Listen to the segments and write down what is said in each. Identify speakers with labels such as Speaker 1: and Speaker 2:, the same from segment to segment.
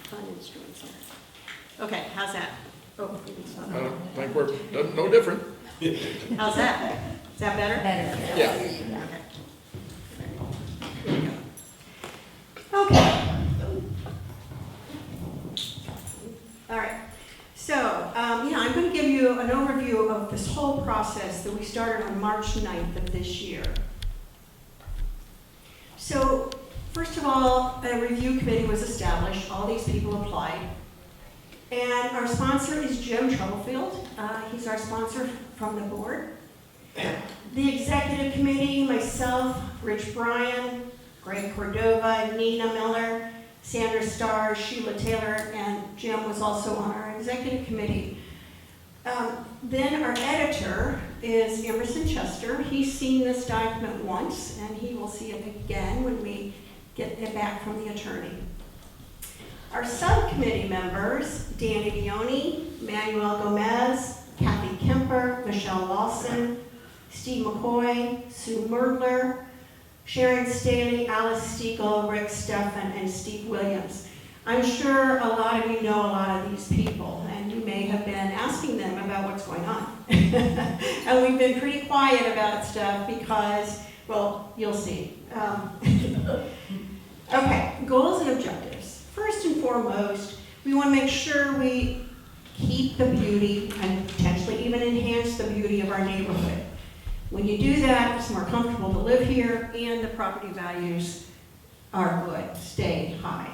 Speaker 1: fun instruments here. Okay, how's that? Oh, it's not.
Speaker 2: I don't think we're, no different.
Speaker 1: How's that? Is that better?
Speaker 3: Better.
Speaker 2: Yeah.
Speaker 1: Okay. Here we go. Okay. All right. So, I'm going to give you an overview of this whole process that we started on March 9th of this year. So, first of all, a review committee was established. All these people applied. And our sponsor is Jim Troublefield. He's our sponsor from the board. The executive committee, myself, Rich Bryan, Greg Cordova, Nina Miller, Sandra Starr, Sheila Taylor, and Jim was also on our executive committee. Then our editor is Emerson Chester. He's seen this document once, and he will see it again when we get it back from the attorney. Our subcommittee members, Danny Dione, Manuel Gomez, Kathy Kemper, Michelle Lawson, Steve McCoy, Sue Merdler, Sharon Staley, Alice Stiegel, Rick Steffen, and Steve Williams. I'm sure a lot of you know a lot of these people, and you may have been asking them about what's going on. And we've been pretty quiet about stuff because, well, you'll see. Okay, goals and objectives. First and foremost, we want to make sure we keep the beauty and potentially even enhance the beauty of our neighborhood. When you do that, it's more comfortable to live here and the property values are good, stay high.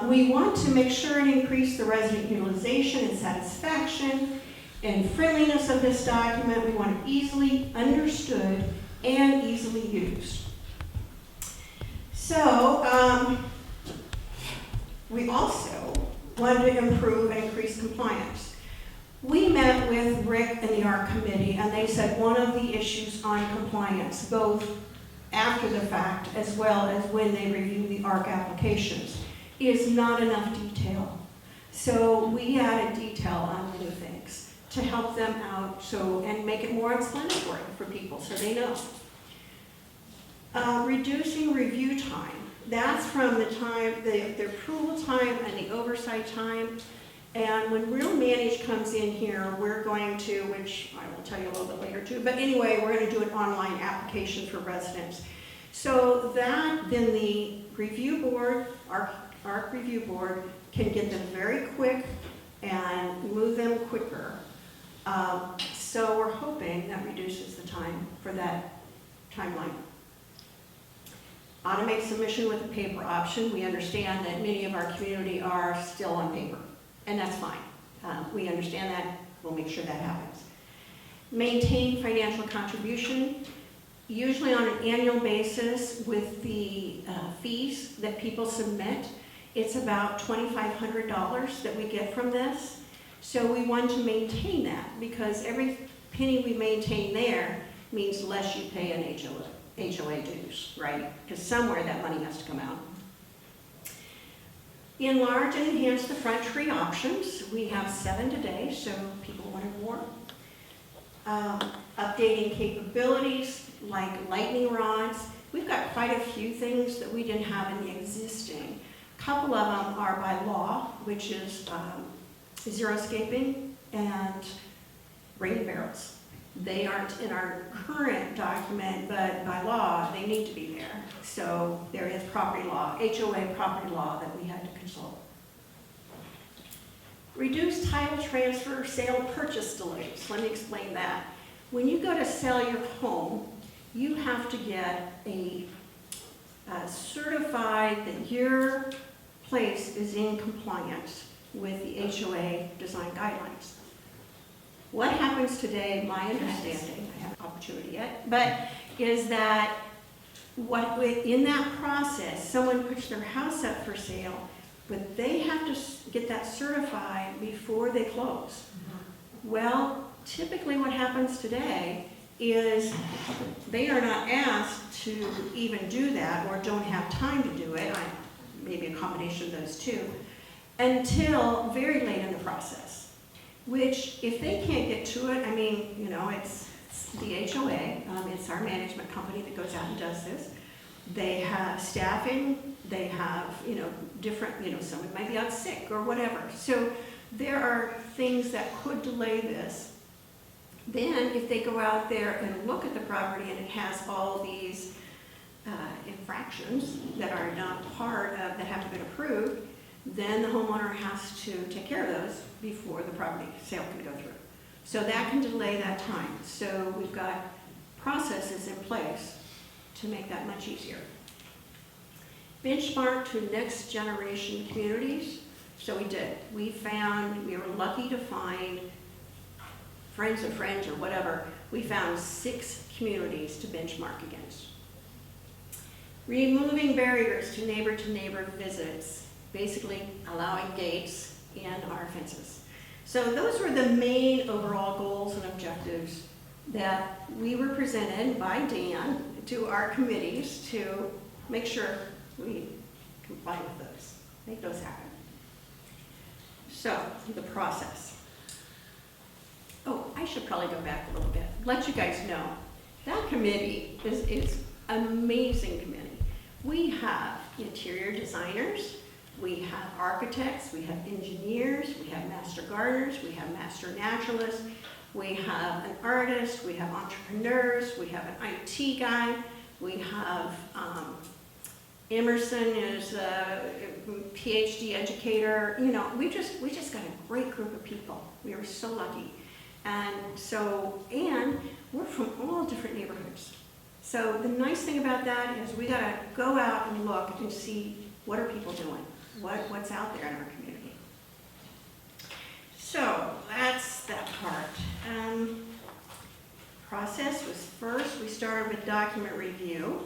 Speaker 1: We want to make sure and increase the resident utilization and satisfaction and friendliness of this document. We want it easily understood and easily used. So, we also want to improve and increase compliance. We met with Rick and the ARC committee, and they said one of the issues on compliance, both after the fact as well as when they review the ARC applications, is not enough detail. So we added detail on new things to help them out and make it more explanatory for people so they know. Reducing review time. That's from the time, the approval time and the oversight time. And when Real Manage comes in here, we're going to, which I will tell you a little bit later too, but anyway, we're going to do an online application for residents. So that then the review board, our review board, can get them very quick and move them quicker. So we're hoping that reduces the time for that timeline. Automate submission with a paper option. We understand that many of our community are still on paper, and that's fine. We understand that. We'll make sure that happens. Maintain financial contribution, usually on an annual basis with the fees that people submit. It's about $2,500 that we get from this. So we want to maintain that because every penny we maintain there means less you pay an HOA dues, right? Because somewhere that money has to come out. Enlarge and enhance the front tree options. We have 7 today, so people wanted more. Updating capabilities like lightning rods. We've got quite a few things that we didn't have in the existing. A couple of them are by law, which is xeriscaping and rain barrels. They aren't in our current document, but by law, they need to be there. So there is property law, HOA property law that we had to consult. Reduce title transfer, sale, purchase delays. Let me explain that. When you go to sell your home, you have to get a certified that your place is in compliance with the HOA design guidelines. What happens today, my understanding, I haven't opportunity yet, but is that in that process, someone puts their house up for sale, but they have to get that certified before they close. Well, typically what happens today is they are not asked to even do that or don't have time to do it, maybe a combination of those two, until very late in the process. Which, if they can't get to it, I mean, it's the HOA, it's our management company that goes out and does this. They have staffing, they have, different, someone might be out sick or whatever. So there are things that could delay this. Then if they go out there and look at the property and it has all these infractions that are not part of, that haven't been approved, then the homeowner has to take care of those before the property sale can go through. So that can delay that time. So we've got processes in place to make that much easier. Benchmark to next generation communities. So we did. We were lucky to find friends of friends or whatever. We found 6 communities to benchmark against. Removing barriers to neighbor visits, basically allowing gates in our fences. So those were the main overall goals and objectives that we were presented by Dan to our committees to make sure we comply with those, make those happen. So, the process. Oh, I should probably go back a little bit, let you guys know. That committee is an amazing committee. We have interior designers, we have architects, we have engineers, we have master gardeners, we have master naturalists, we have an artist, we have entrepreneurs, we have an IT guy, we have Emerson is a PhD educator. We just got a great group of people. We were so lucky. And we're from all different neighborhoods. So the nice thing about that is we got to go out and look and see what are people doing, what's out there in our community. So that's that part. Process was first, we started with document review.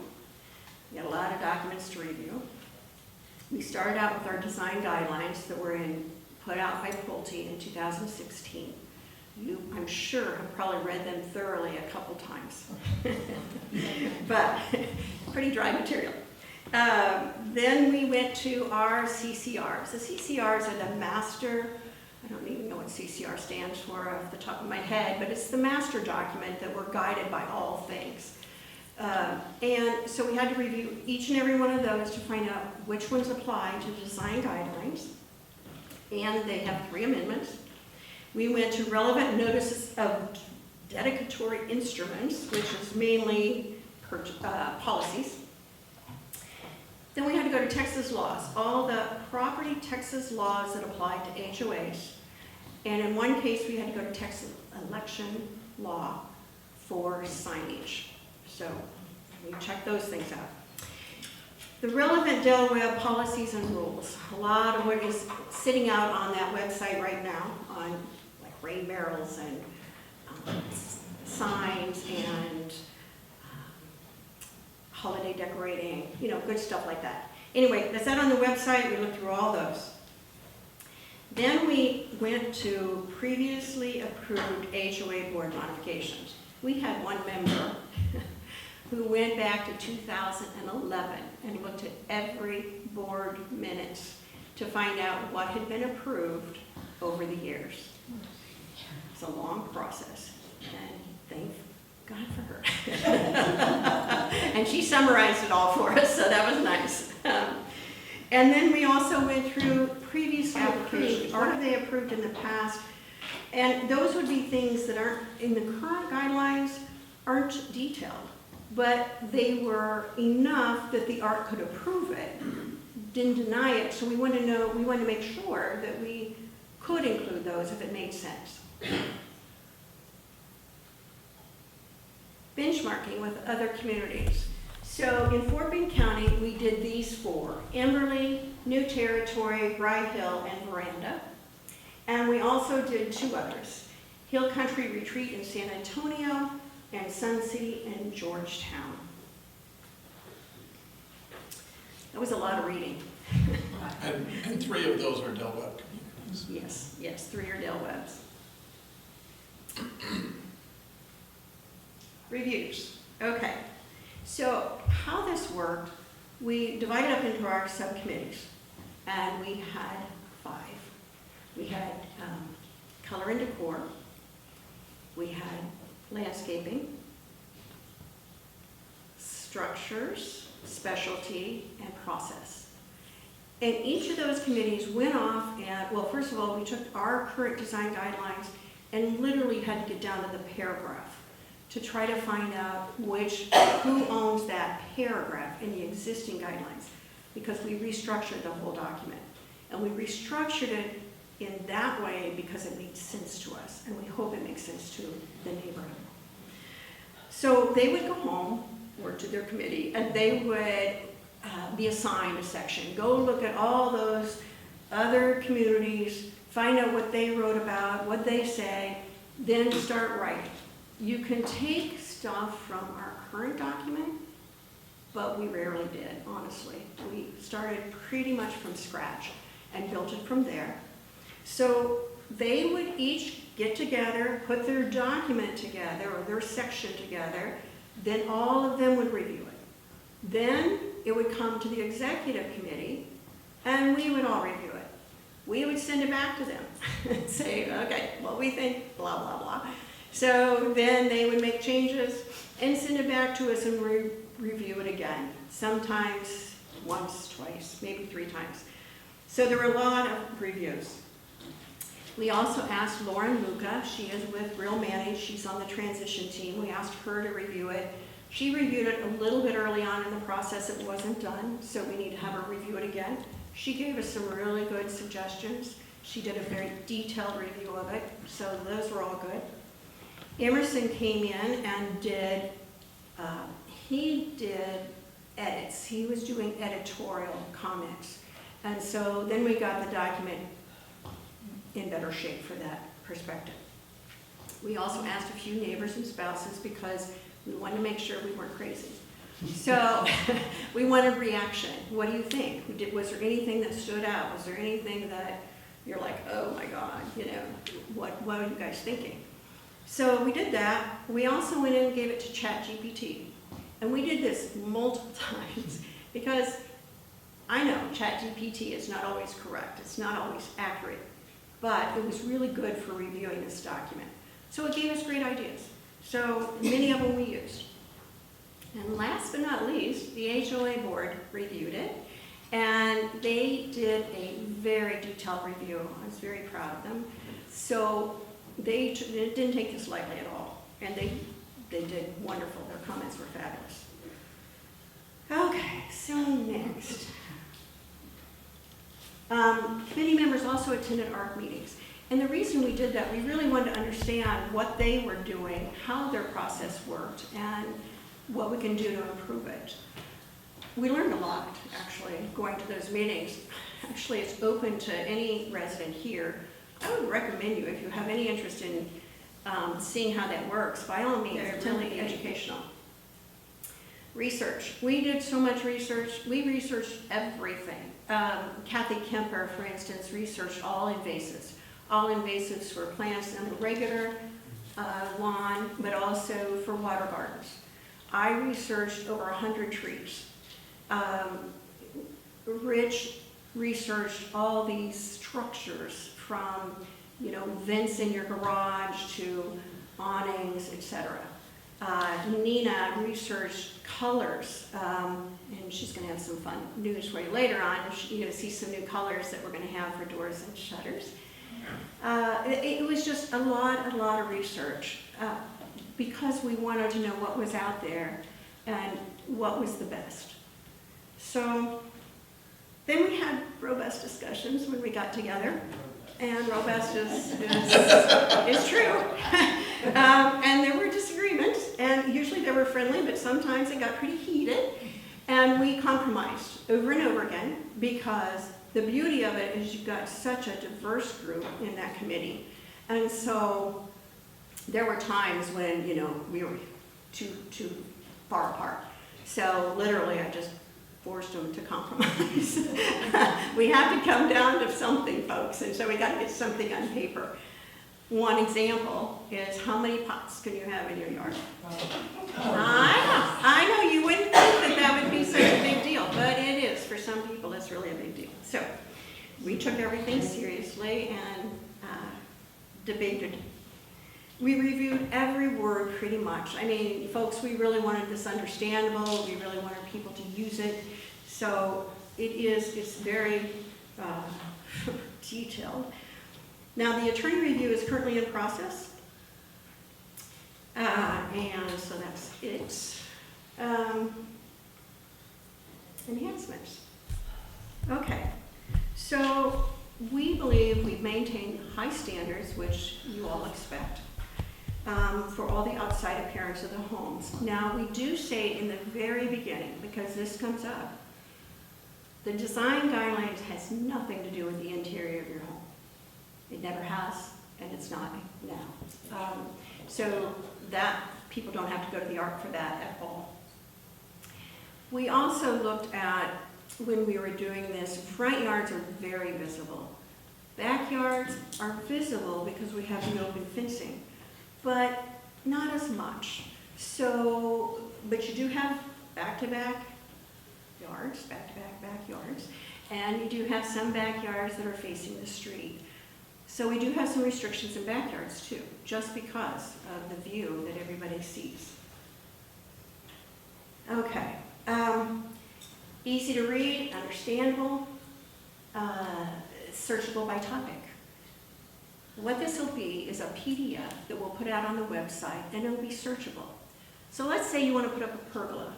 Speaker 1: We had a lot of documents to review. We started out with our design guidelines that were put out by Pulte in 2016. You, I'm sure, have probably read them thoroughly a couple times, but pretty dry material. Then we went to our CCRs. The CCRs are the master, I don't even know what CCR stands for off the top of my head, but it's the master document that we're guided by all things. And so we had to review each and every one of those to find out which ones apply to the design guidelines. And they have 3 amendments. We went to relevant notices of dedicatory instruments, which is mainly policies. Then we had to go to Texas laws, all the property Texas laws that apply to HOAs. And in one case, we had to go to Texas election law for signage. So we checked those things out. The relevant Delaware policies and rules. A lot of what is sitting out on that website right now on like rain barrels and signs and holiday decorating, good stuff like that. Anyway, that's out on the website. We looked through all those. Then we went to previously approved HOA board modifications. We had one member who went back to 2011 and looked at every board minutes to find out what had been approved over the years. It's a long process, and thank God for her. And she summarized it all for us, so that was nice. And then we also went through previous applications. What have they approved in the past? And those would be things that aren't, in the current guidelines, aren't detailed, but they were enough that the ARC could approve it, didn't deny it, so we wanted to make sure that we could include those if it made sense. Benchmarking with other communities. So in Fort Bend County, we did these 4: Emberley, New Territory, Rye Hill, and Veranda. And we also did 2 others: Hill Country Retreat in San Antonio and Sun City in Georgetown. That was a lot of reading.
Speaker 3: And 3 of those are Del Webb communities.
Speaker 1: Yes, 3 are Del Webbs. Reviews. Okay, so how this worked, we divided up into our subcommittees, and we had 5. We had color and decor, we had landscaping, structures, specialty, and process. And each of those committees went off and, well, first of all, we took our current design guidelines and literally had to get down to the paragraph to try to find out who owns that paragraph in the existing guidelines, because we restructured the whole document. And we restructured it in that way because it made sense to us, and we hope it makes sense to the neighborhood. So they would go home or to their committee, and they would be assigned a section. Go look at all those other communities, find out what they wrote about, what they say, then start writing. You can take stuff from our current document, but we rarely did, honestly. We started pretty much from scratch and built it from there. So they would each get together, put their document together, or their section together, then all of them would review it. Then it would come to the executive committee, and we would all review it. We would send it back to them and say, okay, what we think, blah, blah, blah. So then they would make changes and send it back to us and review it again. Sometimes once, twice, maybe 3 times. So there were a lot of reviews. We also asked Lauren Luca, she is with Real Manage, she's on the transition team. We asked her to review it. She reviewed it a little bit early on in the process. It wasn't done, so we need to have her review it again. She gave us some really good suggestions. She did a very detailed review of it, so those were all good. Emerson came in and did edits. He was doing editorial comments. And so then we got the document in better shape for that perspective. We also asked a few neighbors and spouses because we wanted to make sure we weren't crazy. So we wanted reaction. What do you think? Was there anything that stood out? Was there anything that you're like, oh my God, what are you guys thinking? So we did that. We also went in and gave it to ChatGPT. And we did this multiple times because I know ChatGPT is not always correct. It's not always accurate. But it was really good for reviewing this document. So it gave us great ideas. So many of them we used. And last but not least, the HOA board reviewed it. And they did a very detailed review. I was very proud of them. So they didn't take this lightly at all. And they did wonderful. Their comments were fabulous. Okay, so next. Committee members also attended ARC meetings. And the reason we did that, we really wanted to understand what they were doing, how their process worked, and what we can do to improve it. We learned a lot, actually, going to those meetings. Actually, it's open to any resident here. I would recommend you, if you have any interest in seeing how that works, by all means, it's really educational. Research. We did so much research. We researched everything. Kathy Kemper, for instance, researched all invasives. All invasives for plants on the regular lawn, but also for water gardens. I researched over 100 trees. Rich researched all these structures from, vents in your garage to awnings, etc. Nina researched colors, and she's going to have some fun news for you later on. You're going to see some new colors that we're going to have for doors and shutters. It was just a lot of research because we wanted to know what was out there and what was the best. So then we had robust discussions when we got together, and robust is true. And there were disagreements, and usually they were friendly, but sometimes it got pretty heated, and we compromised over and over again because the beauty of it is you've got such a diverse group in that committee. And so there were times when, we were too far apart. So literally I just forced them to compromise. We have to come down to something, folks, and so we got to get something on paper. One example is how many pots can you have in your yard? I know you wouldn't think that would be such a big deal, but it is. For some people, it's really a big deal. So we took everything seriously and debated. We reviewed every word pretty much. I mean, folks, we really wanted this understandable. We really wanted people to use it. So it's very detailed. Now, the attorney review is currently in process. And so that's it. Enhancements. Okay, so we believe we've maintained high standards, which you all expect, for all the outside appearance of the homes. Now, we do say in the very beginning, because this comes up, the design guidelines has nothing to do with the interior of your home. It never has, and it's not now. So that, people don't have to go to the ARC for that at all. We also looked at, when we were doing this, front yards are very visible. Backyards are visible because we have the open fencing, but not as much. So, but you do have back-to-back yards, back-to-back backyards, and you do have some backyards that are facing the street. So we do have some restrictions in backyards too, just because of the view that everybody sees. Okay, easy to read, understandable, searchable by topic. What this will be is a PDF that we'll put out on the website, and it'll be searchable. So let's say you want to put up a pergola.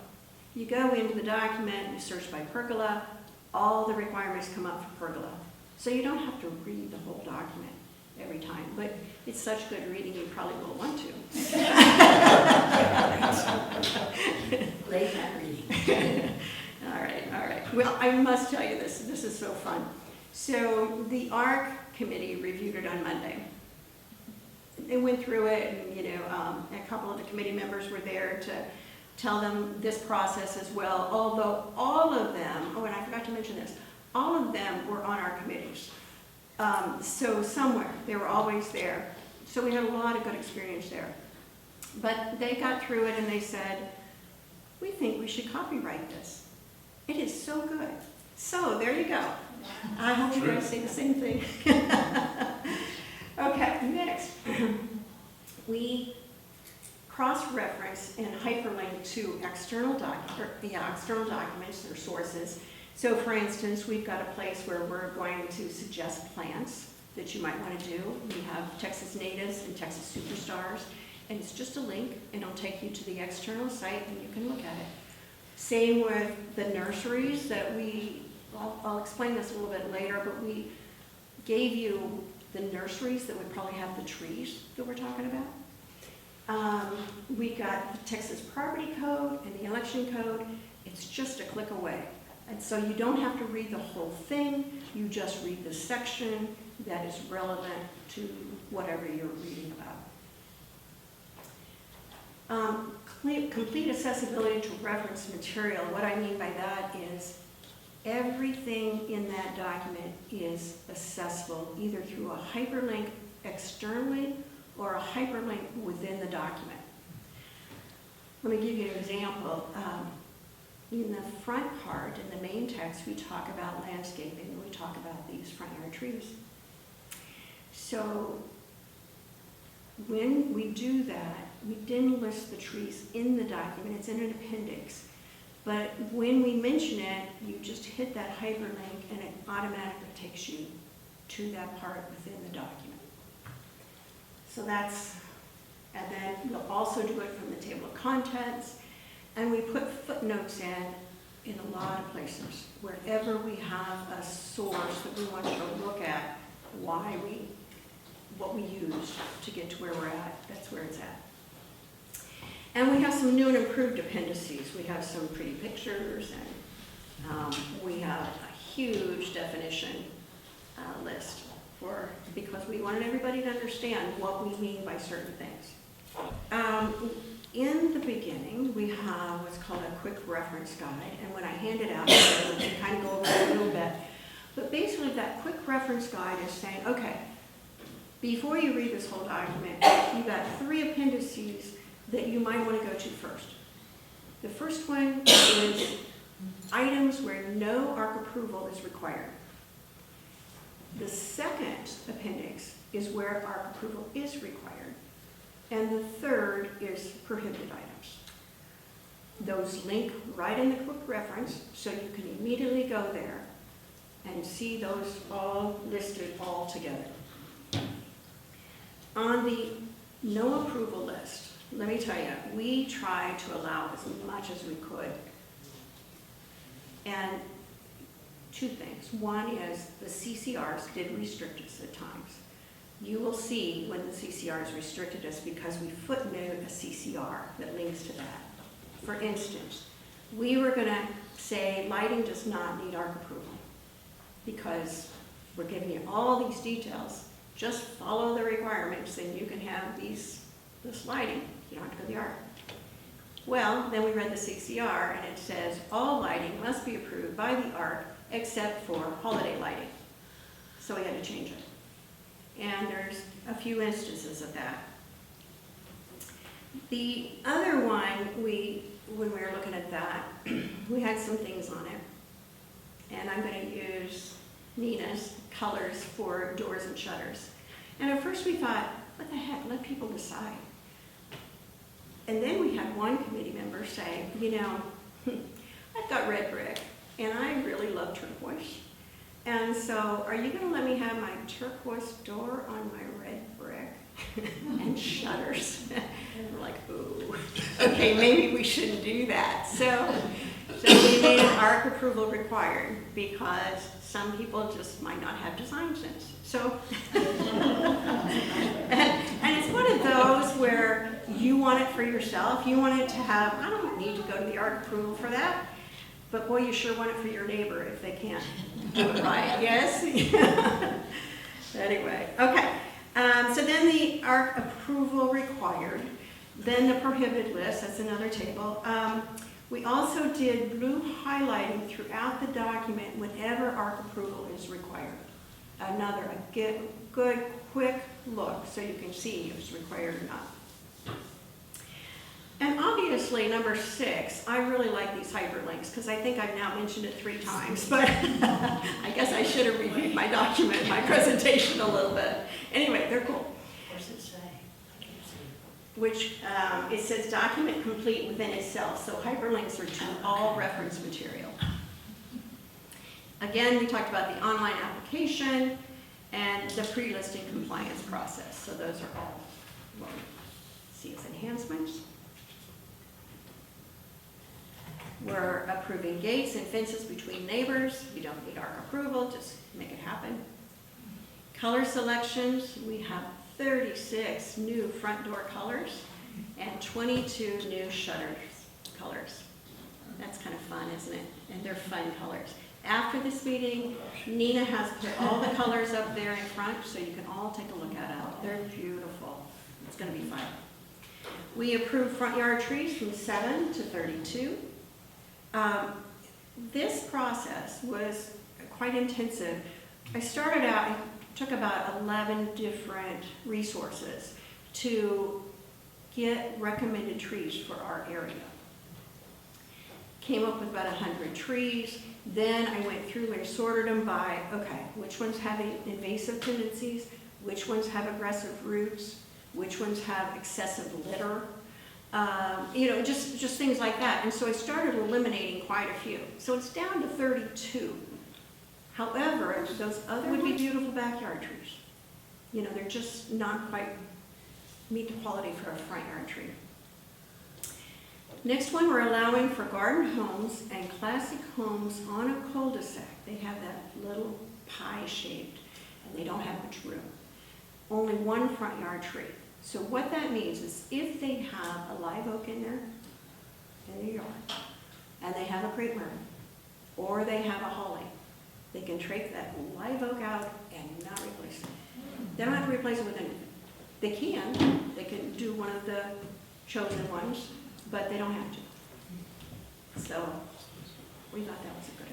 Speaker 1: You go into the document, you search by pergola, all the requirements come up for pergola. So you don't have to read the whole document every time, but it's such good reading you probably will want to.
Speaker 4: Late night reading.
Speaker 1: All right. Well, I must tell you this is so fun. So the ARC committee reviewed it on Monday. They went through it, and a couple of the committee members were there to tell them this process as well, although all of them, and I forgot to mention this, all of them were on our committees. So somewhere, they were always there. So we had a lot of good experience there. But they got through it and they said, we think we should copyright this. It is so good. So there you go. I hope you guys say the same thing. Okay, next. We cross-reference and hyperlink to external documents or sources. So for instance, we've got a place where we're going to suggest plants that you might want to do. We have Texas Natives and Texas Superstars, and it's just a link, and it'll take you to the external site, and you can look at it. Same with the nurseries that I'll explain this a little bit later, but we gave you the nurseries that would probably have the trees that we're talking about. We got the Texas Property Code and the Election Code. It's just a click away. And so you don't have to read the whole thing, you just read the section that is relevant to whatever you're reading about. Complete accessibility to reference material. What I mean by that is everything in that document is accessible either through a hyperlink externally or a hyperlink within the document. Let me give you an example. In the front part, in the main text, we talk about landscaping, and we talk about these front yard trees. So when we do that, we didn't list the trees in the document, it's in an appendix. But when we mention it, you just hit that hyperlink and it automatically takes you to that part within the document. So that's, and then we'll also do it from the table of contents. And we put footnotes in a lot of places. Wherever we have a source that we want you to look at, what we used to get to where we're at, that's where it's at. And we have some new and improved appendices. We have some pretty pictures, and we have a huge definition list because we wanted everybody to understand what we mean by certain things. In the beginning, we have what's called a quick reference guide, and when I hand it out, I can kind of go over it a little bit. But basically, that quick reference guide is saying, okay, before you read this whole document, you've got 3 appendices that you might want to go to first. The first one is items where no ARC approval is required. The second appendix is where ARC approval is required. And the third is prohibited items. Those link right in the quick reference, so you can immediately go there and see those all listed all together. On the no approval list, let me tell you, we tried to allow as much as we could. And two things. One is the CCRs did restrict us at times. You will see when the CCRs restricted us because we footnote a CCR that links to that. For instance, we were going to say lighting does not need ARC approval because we're giving you all these details. Just follow the requirements and you can have this lighting. You don't have to go to the ARC. Well, then we read the CCR and it says all lighting must be approved by the ARC except for holiday lighting. So we had to change it. And there's a few instances of that. The other one, when we were looking at that, we had some things on it. And I'm going to use Nina's colors for doors and shutters. And at first we thought, what the heck, let people decide. And then we had one committee member say, you know, I've got red brick, and I really love turquoise. And so, are you going to let me have my turquoise door on my red brick and shutters? We're like, ooh, okay, maybe we shouldn't do that. So we made an ARC approval required because some people just might not have design sense. So, and it's one of those where you want it for yourself. You want it to have, I don't need to go to the ARC approval for that. But boy, you sure want it for your neighbor if they can't do it right, yes? Anyway, okay. So then the ARC approval required. Then the prohibited list, that's another table. We also did blue highlighting throughout the document whenever ARC approval is required. Another, a good, quick look so you can see if it's required or not. And obviously, number 6, I really like these hyperlinks because I think I've now mentioned it 3 times, but I guess I should have reviewed my document, my presentation a little bit. Anyway, they're cool.
Speaker 4: What does it say? I can't see.
Speaker 1: Which, it says document complete within itself, so hyperlinks are to all reference material. Again, we talked about the online application and the pre-listing compliance process, so those are all what we see as enhancements. We're approving gates and fences between neighbors. We don't need ARC approval, just make it happen. Color selections, we have 36 new front door colors and 22 new shutter colors. That's kind of fun, isn't it? And they're fun colors. After this meeting, Nina has put all the colors up there in front so you can all take a look at it. They're beautiful. It's going to be fun. We approved front yard trees from 7 to 32. This process was quite intensive. I started out, it took about 11 different resources to get recommended trees for our area. Came up with about 100 trees. Then I went through and sorted them by, okay, which ones have invasive tendencies, which ones have aggressive roots, which ones have excessive litter. Just things like that. And so I started eliminating quite a few. So it's down to 32. However, those other would be beautiful backyard trees. They're just not quite meet the quality for a front yard tree. Next one, we're allowing for garden homes and classic homes on a cul-de-sac. They have that little pie shaped and they don't have much room. Only one front yard tree. So what that means is if they have a live oak in their yard, and they have a crepe myrtle, or they have a holly, they can take that live oak out and not replace it. They don't have to replace it with anything. They can do one of the chosen ones, but they don't have to. So we thought that was a good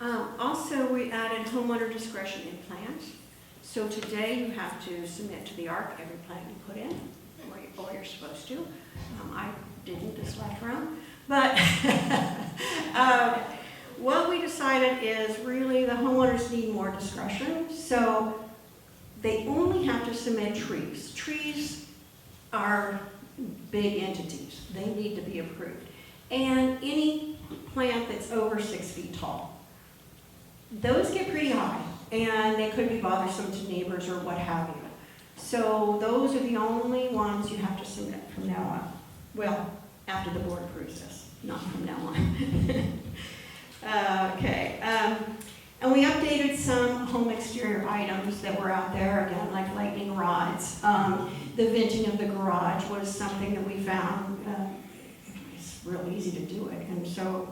Speaker 1: improvement. Also, we added homeowner discretion in plans. So today you have to submit to the ARC every plan you put in, or you're supposed to. I didn't this last round. But what we decided is really the homeowners need more discretion. So they only have to submit trees. Trees are big entities. They need to be approved. And any plant that's over 6 feet tall. Those get pretty high, and they could be bothersome to neighbors or what have you. So those are the only ones you have to submit from now on. Well, after the board approves this, not from now on. Okay, and we updated some home exterior items that were out there, again, like lightning rods. The venting of the garage was something that we found, it's real easy to do it, and so,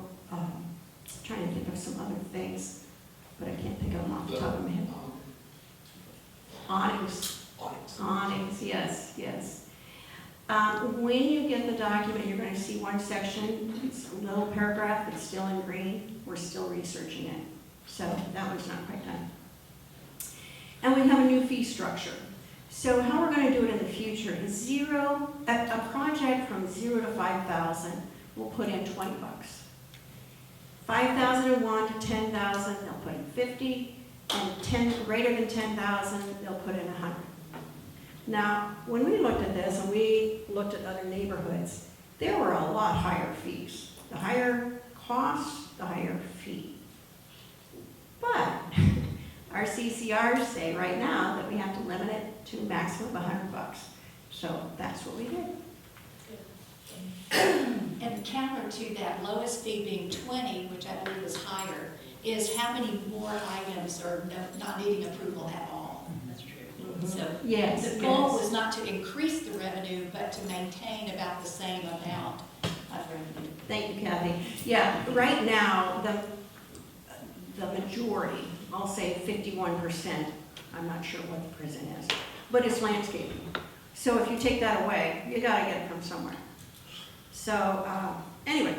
Speaker 1: trying to think of some other things, but I can't think of them off the top of my head. Awnings, yes. When you get the document, you're going to see one section, it's a little paragraph that's still in green. We're still researching it, so that one's not quite done. And we have a new fee structure. So how we're going to do it in the future is a project from 0 to 5,000, we'll put in $20. 5,001 to 10,000, they'll put in 50, and greater than 10,000, they'll put in 100. Now, when we looked at this and we looked at other neighborhoods, there were a lot higher fees. The higher cost, the higher fee. But our CCRs say right now that we have to limit it to a maximum of $100. So that's what we did.
Speaker 4: And counter to that, lowest fee being 20, which I believe is higher, is how many more items are not needing approval at all? That's true. So
Speaker 1: Yes.
Speaker 4: the goal was not to increase the revenue, but to maintain about the same amount of revenue.
Speaker 1: Thank you, Kathy. Yeah, right now, the majority, I'll say 51%, I'm not sure what the percent is, but it's landscaping. So if you take that away, you gotta get it from somewhere. So, anyway,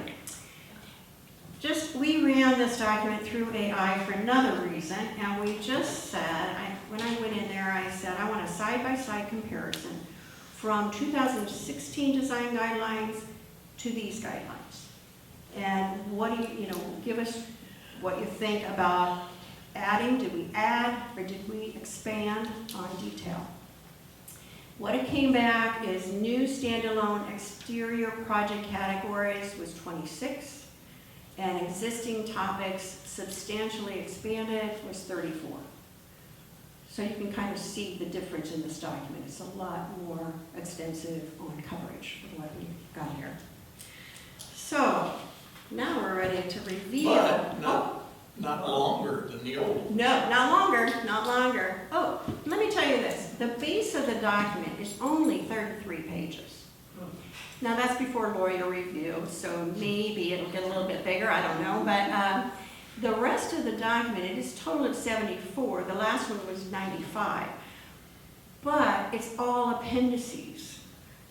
Speaker 1: we ran this document through AI for another reason, and we just said, when I went in there, I said, I want a side-by-side comparison from 2016 design guidelines to these guidelines. And what do you give us what you think about adding, did we add, or did we expand on detail? What it came back is new standalone exterior project categories was 26, and existing topics substantially expanded was 34. So you can kind of see the difference in this document. It's a lot more extensive on coverage of what we've got here. So now we're ready to reveal.
Speaker 3: But not longer than the old.
Speaker 1: No, not longer. Oh, let me tell you this. The base of the document is only 33 pages. Now that's before lawyer review, so maybe it'll get a little bit bigger, I don't know. But the rest of the document, it is total of 74. The last one was 95. But it's all appendices.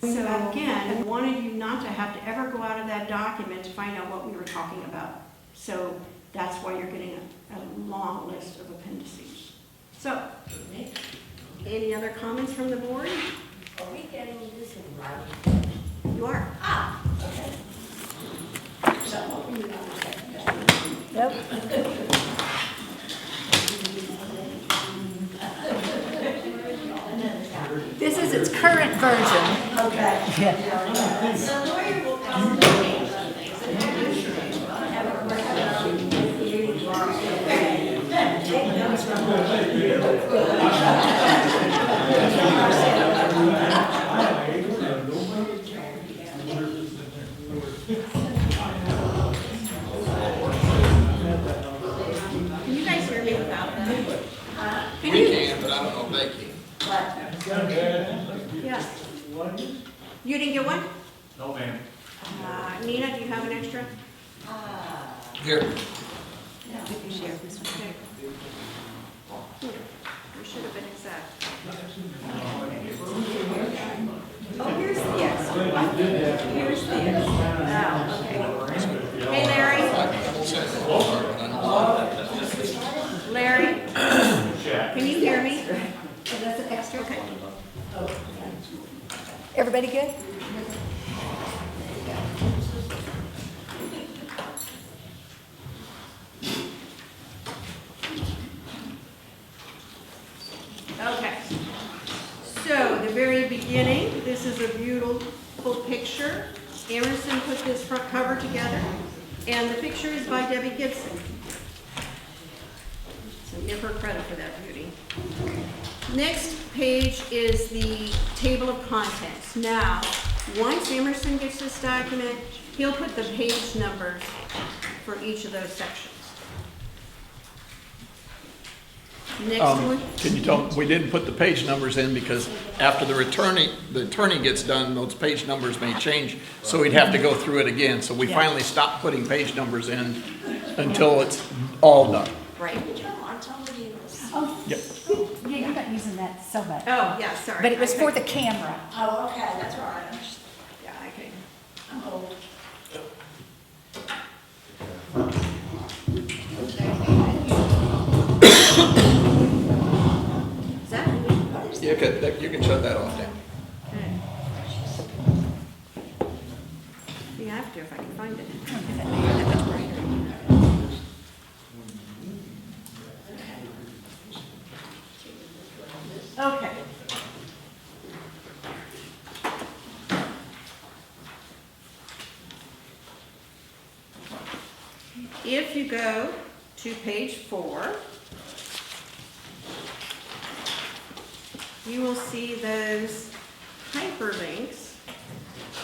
Speaker 1: So again, I wanted you not to have to ever go out of that document to find out what we were talking about. So that's why you're getting a long list of appendices. So, any other comments from the board?
Speaker 4: Are we getting this in writing?
Speaker 1: You are.
Speaker 4: Okay. So what were you going to say?
Speaker 5: This is its current version.
Speaker 4: Okay.
Speaker 5: Yeah.
Speaker 4: The lawyer will come to me on things, and have a question. Take notes from
Speaker 1: Can you guys hear me without that?
Speaker 3: We can, but I don't know if they can.
Speaker 1: Yeah. You didn't get one?
Speaker 6: No, ma'am.
Speaker 1: Nina, do you have an extra?
Speaker 3: Here.
Speaker 1: Yeah, we can share this one. Okay. We should have been exact. Oh, here's the X. Here's the X. Oh, okay. Hey, Larry. Larry, can you hear me? Oh, that's an extra, okay.
Speaker 5: Everybody good?
Speaker 1: Okay. So, the very beginning, this is a beautiful full picture. Emerson put this front cover together, and the picture is by Debbie Gibson. So give her credit for that beauty. Next page is the table of contents. Now, once Emerson gets this document, he'll put the page numbers for each of those sections. Next one.
Speaker 2: Can you tell, we didn't put the page numbers in because after the attorney gets done, those page numbers may change, so we'd have to go through it again. So we
Speaker 5: Yeah.
Speaker 2: finally stopped putting page numbers in until it's all done.
Speaker 1: Right.
Speaker 5: Oh,
Speaker 2: Yep.
Speaker 5: yeah, you're not using that so much.
Speaker 1: Oh, yeah, sorry.
Speaker 5: But it was for the camera.
Speaker 4: Oh, okay, that's right.
Speaker 1: Yeah, okay.
Speaker 4: I'm old.
Speaker 1: Is that?
Speaker 2: You can shut that off now.
Speaker 1: Yeah, I have to if I can find it. Okay. If you go to page 4, you will see those hyperlinks.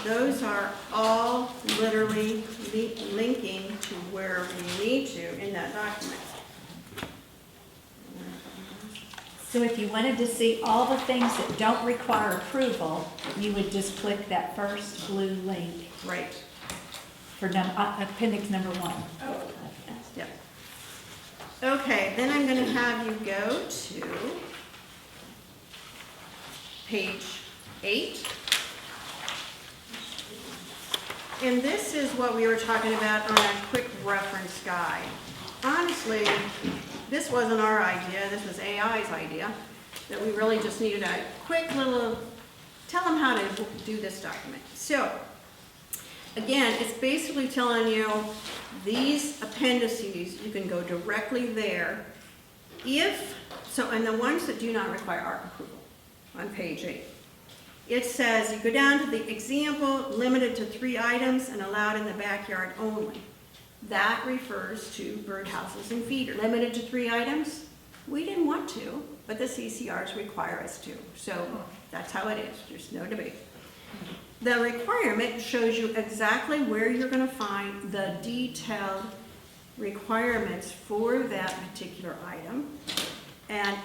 Speaker 1: Those are all literally linking to where we need to in that document.
Speaker 5: So if you wanted to see all the things that don't require approval, you would just click that first blue link
Speaker 1: Right.
Speaker 5: for appendix number 1.
Speaker 1: Yep. Okay, then I'm gonna have you go to page 8. And this is what we were talking about on a quick reference guide. Honestly, this wasn't our idea, this was AI's idea, that we really just needed a quick little, tell them how to do this document. So, again, it's basically telling you these appendices, you can go directly there. And the ones that do not require ARC approval on page 8. It says you go down to the example, limited to 3 items and allowed in the backyard only. That refers to birdhouses and feeders. Limited to 3 items? We didn't want to, but the CCRs require us to. So that's how it is, there's no debate. The requirement shows you exactly where you're going to find the detailed requirements for that particular item. And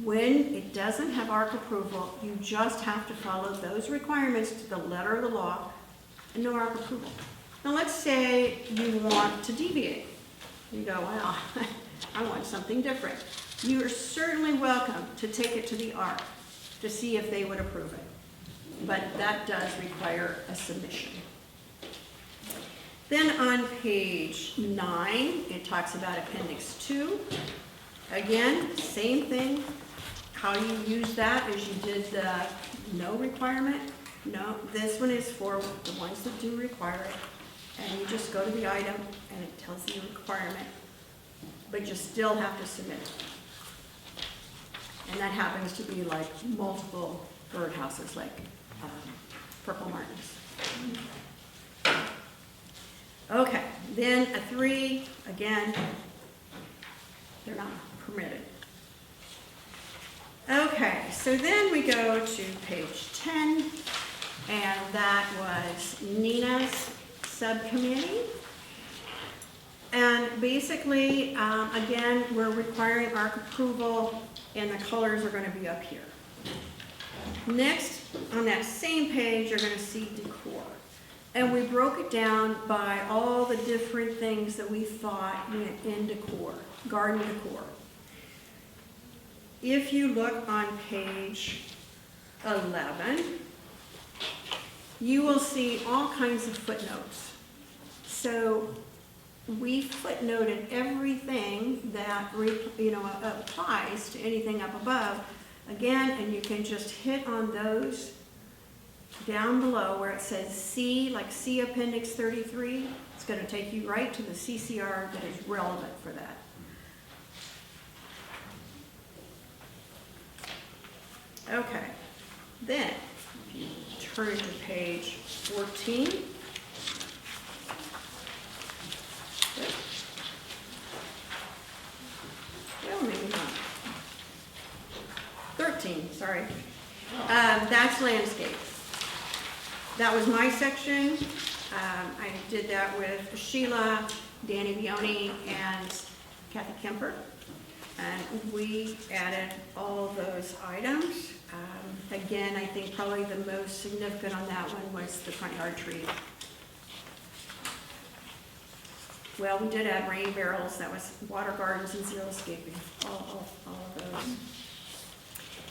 Speaker 1: when it doesn't have ARC approval, you just have to follow those requirements to the letter of the law and no ARC approval. Now let's say you want to deviate. You go, well, I want something different. You are certainly welcome to take it to the ARC to see if they would approve it. But that does require a submission. Then on page 9, it talks about appendix 2. Again, same thing. How you use that is you did the no requirement. No, this one is for the ones that do require it. And you just go to the item and it tells you the requirement. But you still have to submit it. And that happens to be like multiple birdhouses, like purple martins. Okay, then a 3, again, they're not permitted. Okay, so then we go to page 10, and that was Nina's subcommittee. And basically, again, we're requiring ARC approval, and the colors are going to be up here. Next, on that same page, you're going to see decor. And we broke it down by all the different things that we thought went in decor, garden decor. If you look on page 11, you will see all kinds of footnotes. So we footnoted everything that applies to anything up above. Again, and you can just hit on those down below where it says C, like C Appendix 33. It's going to take you right to the CCR that is relevant for that. Okay, then if you turning to page 14. Well, maybe not. 13, sorry. That's landscape. That was my section. I did that with Sheila, Danny Vioni, and Kathy Kemper. And we added all those items. Again, I think probably the most significant on that one was the front yard tree. Well, we did add rain barrels, that was water gardens and xeriscaping, all of those.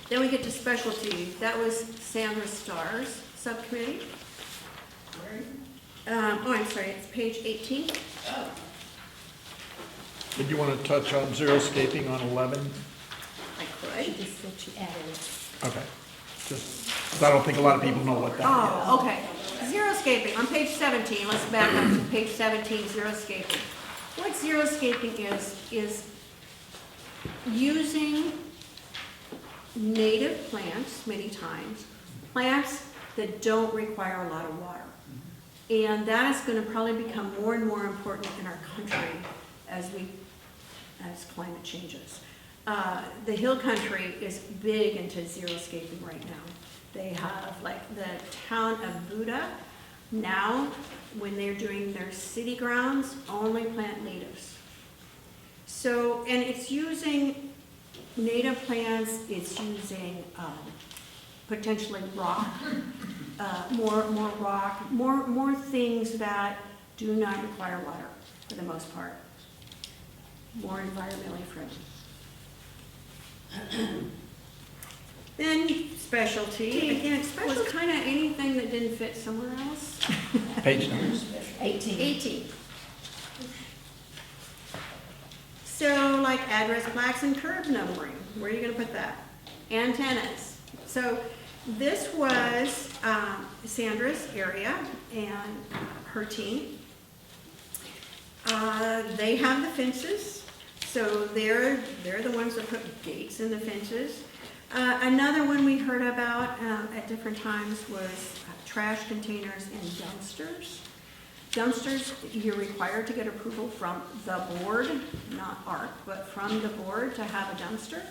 Speaker 1: Then we get to specialty, that was Sandra Starr's subcommittee. I'm sorry, it's page 18.
Speaker 2: Did you want to touch on xeriscaping on 11?
Speaker 1: I
Speaker 5: She
Speaker 1: could.
Speaker 5: just said she added it.
Speaker 2: Okay. Just, 'cause I don't think a lot of people know what that is.
Speaker 1: Oh, okay. Xeriscaping, on page 17, let's back up to page 17, xeriscaping. What xeriscaping is using native plants, many times, plants that don't require a lot of water. And that is gonna probably become more and more important in our country as climate changes. The hill country is big into xeriscaping right now. They have, like, the town of Buda, now, when they're doing their city grounds, only plant natives. So, and it's using native plants, it's using potentially rock, more rock, more things that do not require water, for the most part. More environmentally friendly. Then specialty, again, special is kind of anything that didn't fit somewhere else.
Speaker 2: Page numbers.
Speaker 5: 18.
Speaker 1: 18. So like address plaques and curb numbering, where are you gonna put that? Antennas. So this was Sandra's area and her team. They have the fences, so they're the ones that put gates in the fences. Another one we heard about at different times was trash containers and dumpsters. Dumpsters, you're required to get approval from the board, not ARC, but from the board to have a dumpster.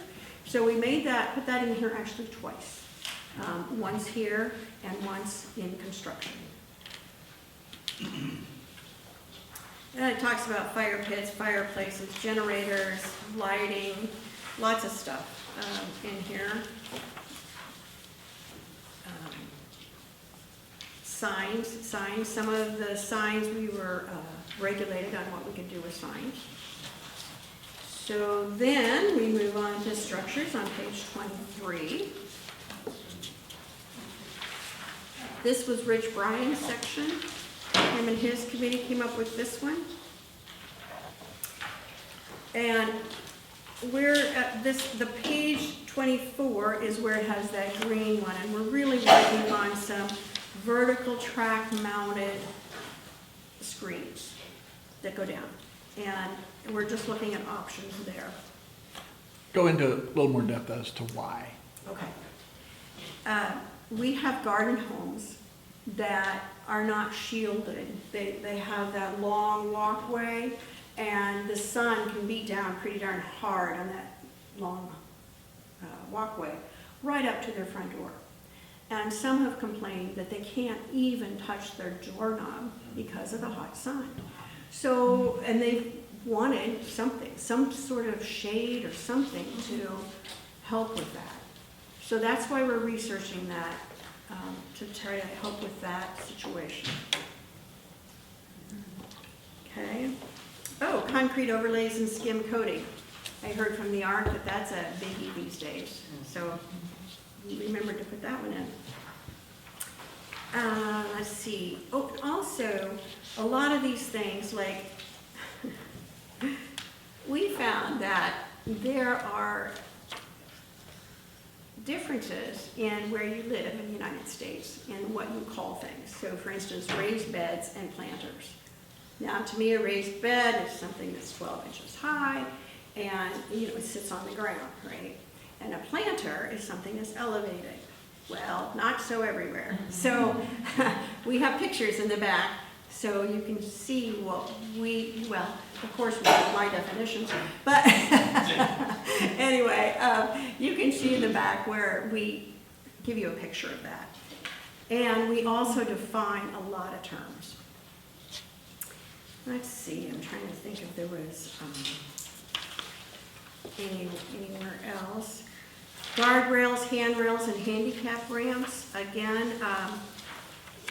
Speaker 1: So we made that, put that in here actually twice. Once here and once in construction. And it talks about fire pits, fireplaces, generators, lighting, lots of stuff in here. Signs, some of the signs we were regulated on what we could do with signs. So then we move on to structures on page 23. This was Rich Bryan's section. Him and his committee came up with this one. And we're at the page 24 is where it has that green one, and we're really working on some vertical track mounted screens that go down. And we're just looking at options there.
Speaker 2: Go into a little more depth as to why.
Speaker 1: Okay. We have garden homes that are not shielded. They have that long walkway, and the sun can beat down pretty darn hard on that long walkway, right up to their front door. And some have complained that they can't even touch their doorknob because of the hot sun. So, and they wanted something, some sort of shade or something to help with that. So that's why we're researching that, to try to help with that situation. Okay. Oh, concrete overlays and skim coating. I heard from the ARC that that's a biggie these days. So remember to put that one in. Let's see. Oh, also, a lot of these things, like, we found that there are differences in where you live in the United States and what you call things. So for instance, raised beds and planters. Now, to me, a raised bed is something that's 12 inches high and, it sits on the ground, right? And a planter is something that's elevated. Well, not so everywhere. So we have pictures in the back, so you can see what well, of course, we have my definitions, but anyway, you can see in the back where we give you a picture of that. And we also define a lot of terms. Let's see, I'm trying to think if there was anywhere else. Guardrails, handrails, and handicap ramps. Again,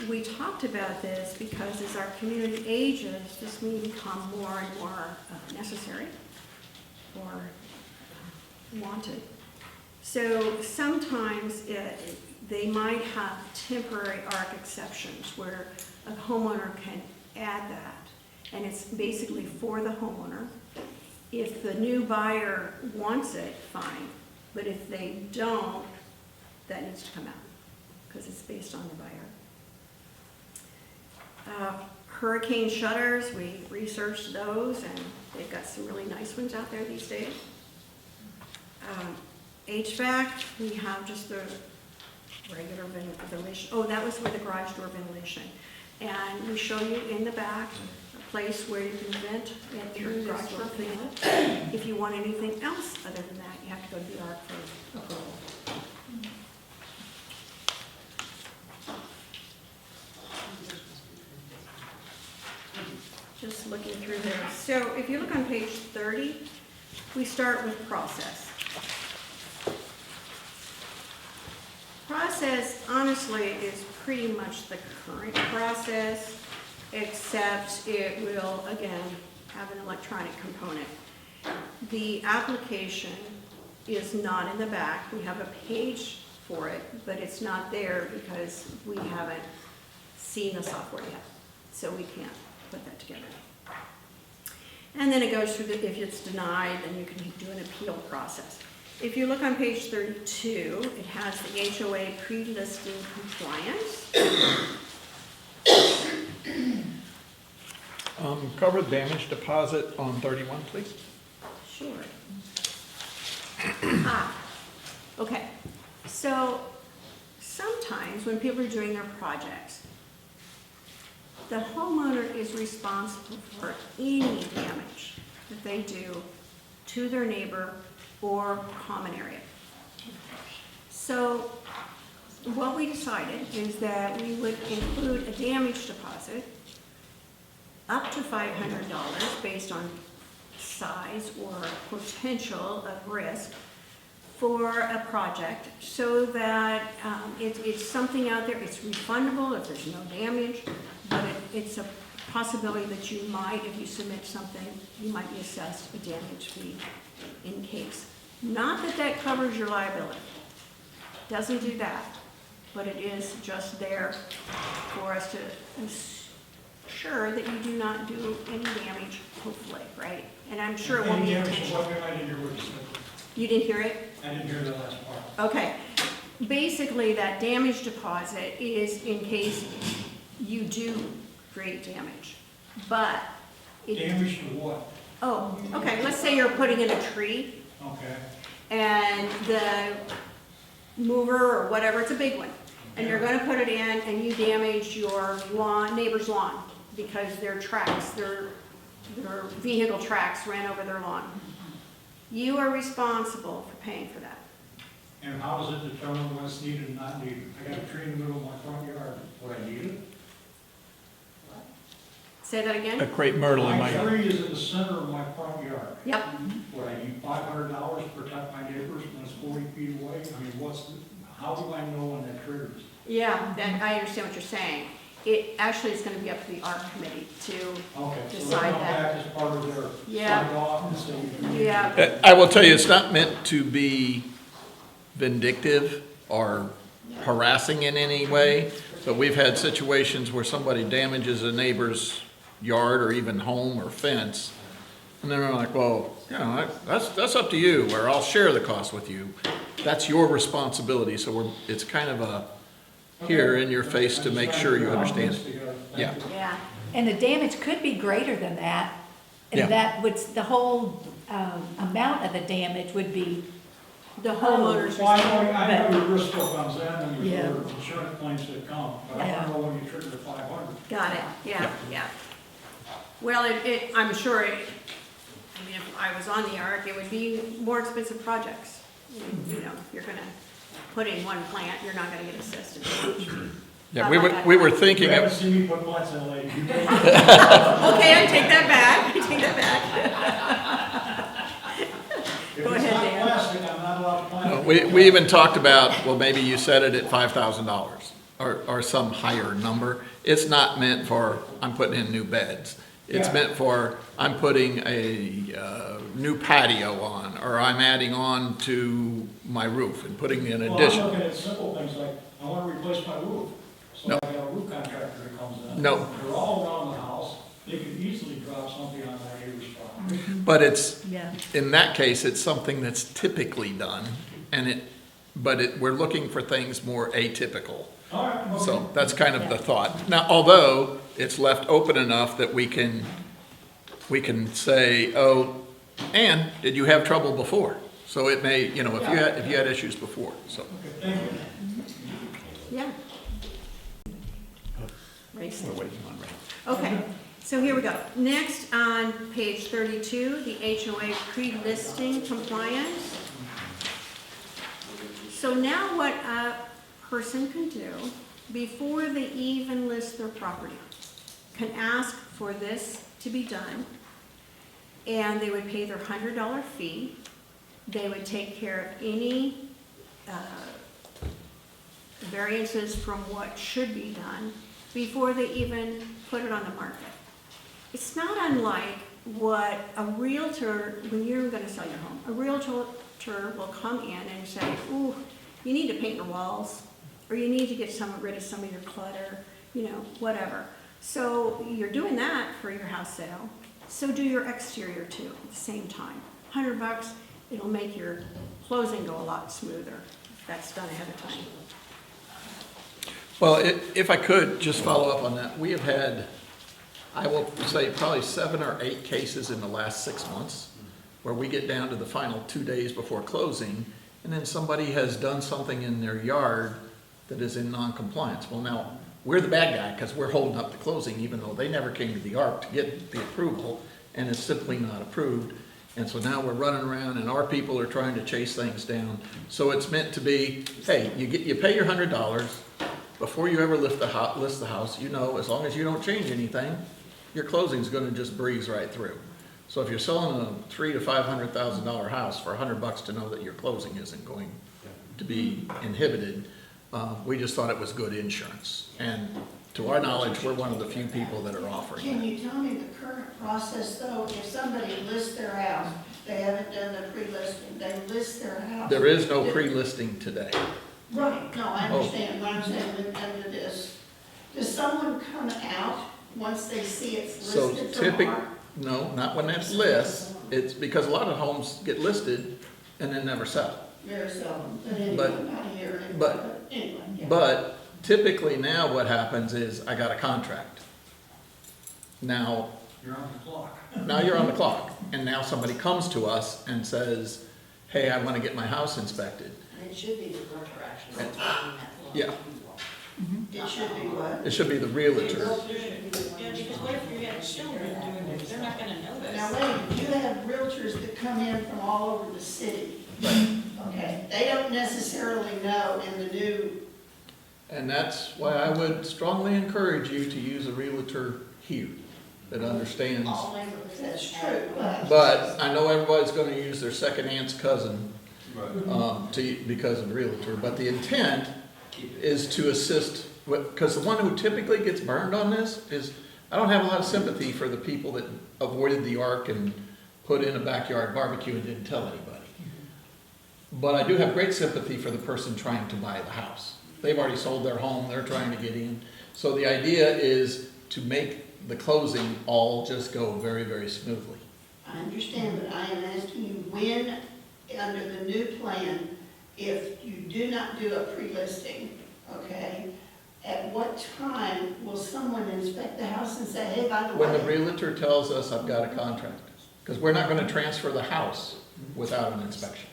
Speaker 1: we talked about this because as our community ages, this may become more and more necessary or wanted. So sometimes they might have temporary arc exceptions where a homeowner can add that. And it's basically for the homeowner. If the new buyer wants it, fine. But if they don't, that needs to come out because it's based on the buyer. Hurricane shutters, we researched those and they've got some really nice ones out there these days. HVAC, we have just the regular ventilation. Oh, that was for the garage door ventilation. And we show you in the back a place where you can vent in through garage door fan. If you want anything else other than that, you have to go to the ARC for approval. Just looking through there. So if you look on page 30, we start with process. Process, honestly, is pretty much the current process, except it will, again, have an electronic component. The application is not in the back. We have a page for it, but it's not there because we haven't seen the software yet, so we can't put that together. And then it goes through the, if it's denied, then you can do an appeal process. If you look on page 32, it has the HOA pre-listing compliance.
Speaker 2: Cover the damage deposit on 31, please.
Speaker 1: Sure. Okay. So sometimes when people are doing their projects, the homeowner is responsible for any damage that they do to their neighbor or common area. So what we decided is that we would include a damage deposit up to $500 based on size or potential of risk for a project so that it's something out there, it's refundable if there's no damage, but it's a possibility that you might, if you submit something, you might be assessed a damage fee in case. Not that that covers your liability. Doesn't do that, but it is just there for us to ensure that you do not do any damage, hopefully, right? And I'm sure it won't be intentional. You didn't hear it?
Speaker 6: I didn't hear the last part.
Speaker 1: Okay. Basically, that damage deposit is in case you do create damage, but
Speaker 6: Damage to what?
Speaker 1: Oh, okay, let's say you're putting in a tree
Speaker 6: Okay.
Speaker 1: and the mover or whatever, it's a big one, and you're gonna put it in and you damage your lawn, neighbor's lawn because their tracks, their vehicle tracks ran over their lawn. You are responsible for paying for that.
Speaker 6: And how does it determine when it's needed and not needed? I got a tree in the middle of my front yard. Would I need it?
Speaker 1: Say that
Speaker 2: A
Speaker 1: again?
Speaker 2: crepe myrtle in my
Speaker 6: My
Speaker 2: yard.
Speaker 6: tree is in the center of my front yard.
Speaker 1: Yep.
Speaker 6: Would I need $500 to protect my neighbors when it's 40 feet away? I mean, how do I know when that triggers?
Speaker 1: Yeah, I understand what you're saying. It actually is gonna be up to the ARC committee to,
Speaker 6: Okay, so
Speaker 1: Decide
Speaker 6: they come
Speaker 1: that.
Speaker 6: back as part of their
Speaker 1: Yeah.
Speaker 6: sign off and say.
Speaker 1: yeah,
Speaker 2: I will tell you, it's not meant to be vindictive or harassing in any way, but we've had situations where somebody damages a neighbor's yard or even home or fence, and then they're like, well, you know, that's up to you, or I'll share the cost with you. That's your responsibility, so it's kind of a here in your face to make sure you understand it. Yeah.
Speaker 1: yeah.
Speaker 5: And the damage could be greater than that.
Speaker 2: Yeah.
Speaker 5: And that would, the whole amount of the damage would be
Speaker 1: the homeowner's
Speaker 6: Well,
Speaker 1: responsibility.
Speaker 6: I know your risk still comes in, and
Speaker 5: Yeah.
Speaker 6: there's other insurance claims that come, but I
Speaker 5: Yeah.
Speaker 6: don't know when you trigger the 500.
Speaker 1: Got it, yeah, yeah. Well, I'm sure I mean, if I was on the arc, it would be more expensive projects. You know, if you're gonna put in one plant, you're not gonna get assessed as much.
Speaker 2: Yeah, we were thinking
Speaker 6: You haven't
Speaker 2: of,
Speaker 6: seen me put plants in lately.
Speaker 1: Okay, I take that back, I take that back.
Speaker 6: If
Speaker 1: Go
Speaker 6: it's
Speaker 1: ahead,
Speaker 6: not
Speaker 1: Dan.
Speaker 6: plastic, I'm not allowed to plant.
Speaker 2: we even talked about, well, maybe you set it at $5,000 or some higher number. It's not meant for, I'm putting in new beds. It's
Speaker 6: Yeah.
Speaker 2: meant for, I'm putting a new patio on, or I'm adding on to my roof and putting in
Speaker 6: Well, I'm
Speaker 2: addition.
Speaker 6: looking at simple things like, I want to replace my roof. So
Speaker 2: No.
Speaker 6: I got a roof contractor that comes in.
Speaker 2: No.
Speaker 6: They're all around the house. They could easily drop something on my neighbor's property.
Speaker 2: But it's,
Speaker 5: Yeah.
Speaker 2: in that case, it's something that's typically done, and we're looking for things more atypical.
Speaker 6: All right, okay.
Speaker 2: So that's kind of the thought. Now, although it's left open enough that we can say, oh, and did you have trouble before? So it may, you know, if you had issues before, so.
Speaker 6: Okay, thank you.
Speaker 1: Yeah. Race.
Speaker 2: We're waiting on Ray.
Speaker 1: Okay, so here we go. Next on page 32, the HOA pre-listing compliance. So now what a person can do before they even list their property, can ask for this to be done, and they would pay their $100 fee. They would take care of any variances from what should be done before they even put it on the market. It's not unlike what a realtor, when you're gonna sell your home, a realtor will come in and say, ooh, you need to paint your walls, or you need to get rid of some of your clutter, you know, whatever. So you're doing that for your house sale, so do your exterior too, at the same time. $100, it'll make your closing go a lot smoother, if that's done ahead of time.
Speaker 2: Well, if I could just follow up on that, we have had, I will say, probably 7 or 8 cases in the last 6 months where we get down to the final 2 days before closing, and then somebody has done something in their yard that is in non-compliance. Well, now, we're the bad guy because we're holding up the closing even though they never came to the ARC to get the approval, and it's simply not approved. And so now we're running around and our people are trying to chase things down. So it's meant to be, hey, you pay your $100, before you ever list the house, you know, as long as you don't change anything, your closing's gonna just breeze right through. So if you're selling a $300,000 to $500,000 house for $100 to know that your closing isn't going to be inhibited, we just thought it was good insurance. And to our knowledge, we're one of the few people that are offering
Speaker 7: Can
Speaker 2: that.
Speaker 7: you tell me the current process though, if somebody lists their house, they haven't done the pre-listing, they list their house?
Speaker 2: There is no pre-listing today.
Speaker 7: Right, no, I understand, what I'm saying with under this, does someone come out once they see it's
Speaker 2: So
Speaker 7: listed from ARC?
Speaker 2: no, not when that's list. It's because a lot of homes get listed and then never sell.
Speaker 7: Very seldom, but anyway,
Speaker 2: But-
Speaker 7: not here, anyway,
Speaker 2: but-
Speaker 7: but anyway, yeah.
Speaker 2: But typically now what happens is I got a contract. Now
Speaker 6: You're on the clock.
Speaker 2: you're on the clock, and now somebody comes to us and says, hey, I want to get my house inspected.
Speaker 8: And it should be the realtor actually that's making that law.
Speaker 2: Yeah.
Speaker 7: It should be what?
Speaker 2: It should be the realtor.
Speaker 8: Yeah, because what if you have children doing it, they're not gonna know
Speaker 7: Now,
Speaker 8: this.
Speaker 7: wait, you have realtors that come in from all over the city, okay? They don't necessarily know in the new,
Speaker 2: And that's why I would strongly encourage you to use a realtor here that understands.
Speaker 8: All neighborhoods.
Speaker 7: that's true, but.
Speaker 2: But I know everybody's gonna use their second aunt's cousin, because of realtor, but the intent is to assist, because the one who typically gets burned on this is, I don't have a lot of sympathy for the people that avoided the ARC and put in a backyard barbecue and didn't tell anybody. But I do have great sympathy for the person trying to buy the house. They've already sold their home, they're trying to get in. So the idea is to make the closing all just go very, very smoothly.
Speaker 7: I understand, but I am asking you when, under the new plan, if you do not do a pre-listing, okay, at what time will someone inspect the house and say, hey, by the
Speaker 2: When the
Speaker 7: way?
Speaker 2: realtor tells us I've got a contract, because we're not gonna transfer the house without an inspection.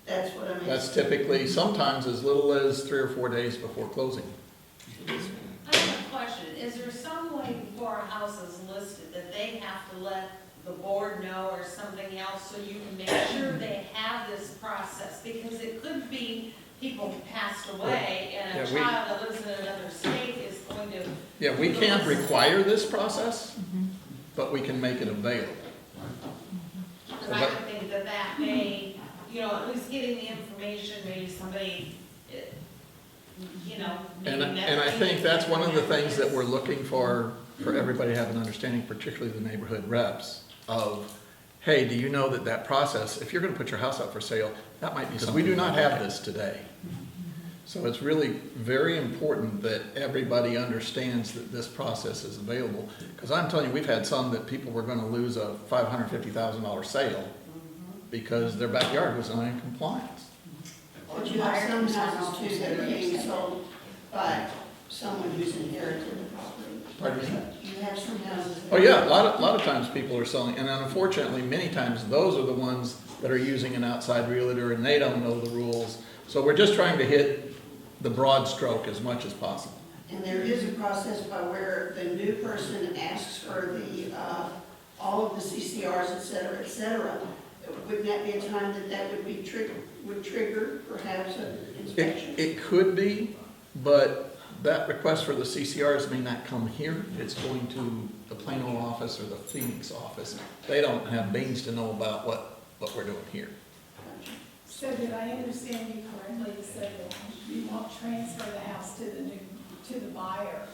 Speaker 7: That's what I mean.
Speaker 2: That's typically, sometimes as little as 3 or 4 days before closing.
Speaker 8: I have a question. Is there some way before a house is listed that they have to let the board know or something else so you can make sure they have this process? Because it could be people passed away and a
Speaker 2: Yeah,
Speaker 8: child that lives in another state is going to.
Speaker 2: Yeah, we can't require this process, but we can make it available.
Speaker 8: Because I would think that that may, you know, at least getting the information, maybe somebody, you know, maybe
Speaker 2: And
Speaker 8: never.
Speaker 2: I think that's one of the things that we're looking for everybody to have an understanding, particularly the neighborhood reps, of, hey, do you know that that process, if you're gonna put your house up for sale, that might be something. Because we do not have this today. So it's really very important that everybody understands that this process is available. Because I'm telling you, we've had some that people were gonna lose a $550,000 sale because their backyard was not in compliance.
Speaker 7: But you have some houses too that are being sold by someone who's inherited the property.
Speaker 2: Pardon me?
Speaker 7: You have some houses.
Speaker 2: Oh, yeah, a lot of times people are selling, and unfortunately, many times, those are the ones that are using an outside realtor, and they don't know the rules. So we're just trying to hit the broad stroke as much as possible.
Speaker 7: And there is a process by where the new person asks for the, all of the CCRs, et cetera. Wouldn't that be a time that would be would trigger perhaps an inspection?
Speaker 2: It could be, but that request for the CCRs may not come here. It's going to the Plano office or the Phoenix office. They don't have beans to know about what we're doing here.
Speaker 9: So did I understand you correctly, you said that you won't transfer the house to the buyer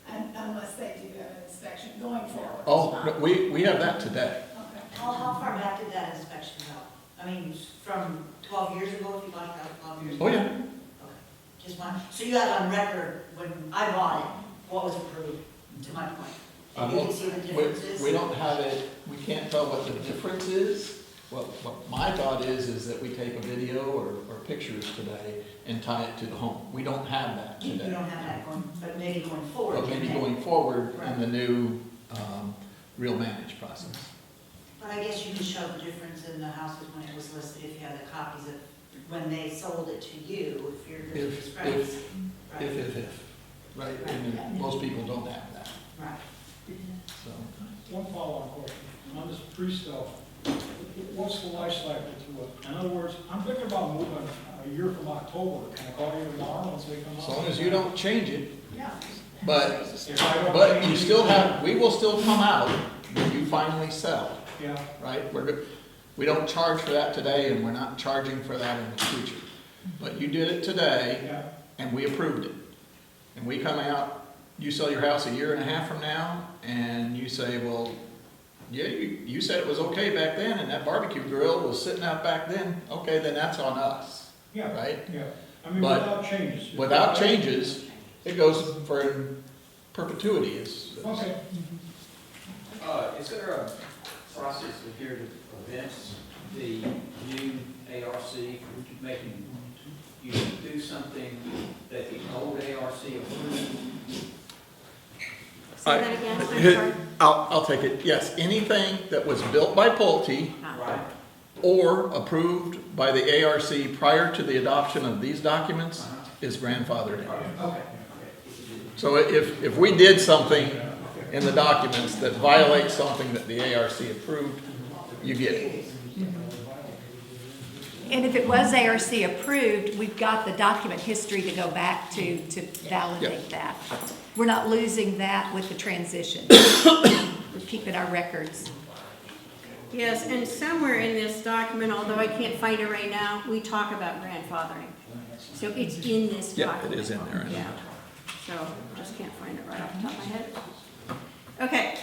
Speaker 9: unless they do an inspection going forward?
Speaker 2: Oh, no, we have that today.
Speaker 9: Okay.
Speaker 10: How far back did that inspection go? I mean, from 12 years ago, if you bought it out 12 years ago?
Speaker 2: Oh, yeah.
Speaker 10: Okay. Just one, so you have on record when I bought it, what was approved, to my point? You can see the differences?
Speaker 2: We don't have it, we can't tell what the difference is. Well, what my thought is that we take a video or pictures today and tie it to the home. We don't have that
Speaker 10: You
Speaker 2: today.
Speaker 10: don't have that going, but maybe going forward.
Speaker 2: But maybe
Speaker 10: you may.
Speaker 2: going forward in the new real manage process.
Speaker 10: But I guess you can show the difference in the houses when it was listed, if you have the copies of when they sold it to you, if you're good
Speaker 2: If,
Speaker 10: price.
Speaker 2: if, right? And most people don't have that,
Speaker 10: Right.
Speaker 2: so.
Speaker 6: One follow-on question, on this pre-stuff, what's the life cycle to it? In other words, I'm thinking about moving a year from October, can I call you tomorrow once they come out?
Speaker 2: As long as you don't change it,
Speaker 10: Yeah.
Speaker 2: but,
Speaker 6: If I don't
Speaker 2: but you
Speaker 6: change
Speaker 2: still
Speaker 6: it-
Speaker 2: have, we will still come out when you finally sell,
Speaker 6: Yeah,
Speaker 2: right? We don't charge for that today, and we're not charging for that in the future. But you did it today,
Speaker 6: yeah,
Speaker 2: and we approved it. And we come out, you sell your house a year and a half from now, and you say, well, yeah, you said it was okay back then, and that barbecue grill was sitting out back then, okay, then that's on us,
Speaker 6: yeah,
Speaker 2: right?
Speaker 6: yeah. I mean,
Speaker 2: But
Speaker 6: without changes.
Speaker 2: Without changes, it goes for perpetuity is.
Speaker 6: Okay.
Speaker 11: Is there a process here to prevent the new ARC from making you do something that the old ARC approved?
Speaker 1: Say that again, I'm sorry.
Speaker 2: I'll take it, yes, anything that was built by Pulte
Speaker 11: Right.
Speaker 2: or approved by the ARC prior to the adoption of these documents is grandfathered in.
Speaker 11: Okay.
Speaker 2: So if we did something in the documents that violates something that the ARC approved, you get it.
Speaker 5: And if it was ARC approved, we've got the document history to go back to validate that. We're not losing that with the transition. We're keeping our records.
Speaker 1: Yes, and somewhere in this document, although I can't find it right now, we talk about grandfathering. So it's in this
Speaker 2: Yeah,
Speaker 1: document.
Speaker 2: it is in there, I know.
Speaker 1: Yeah, so just can't find it right off the top of my head. Okay,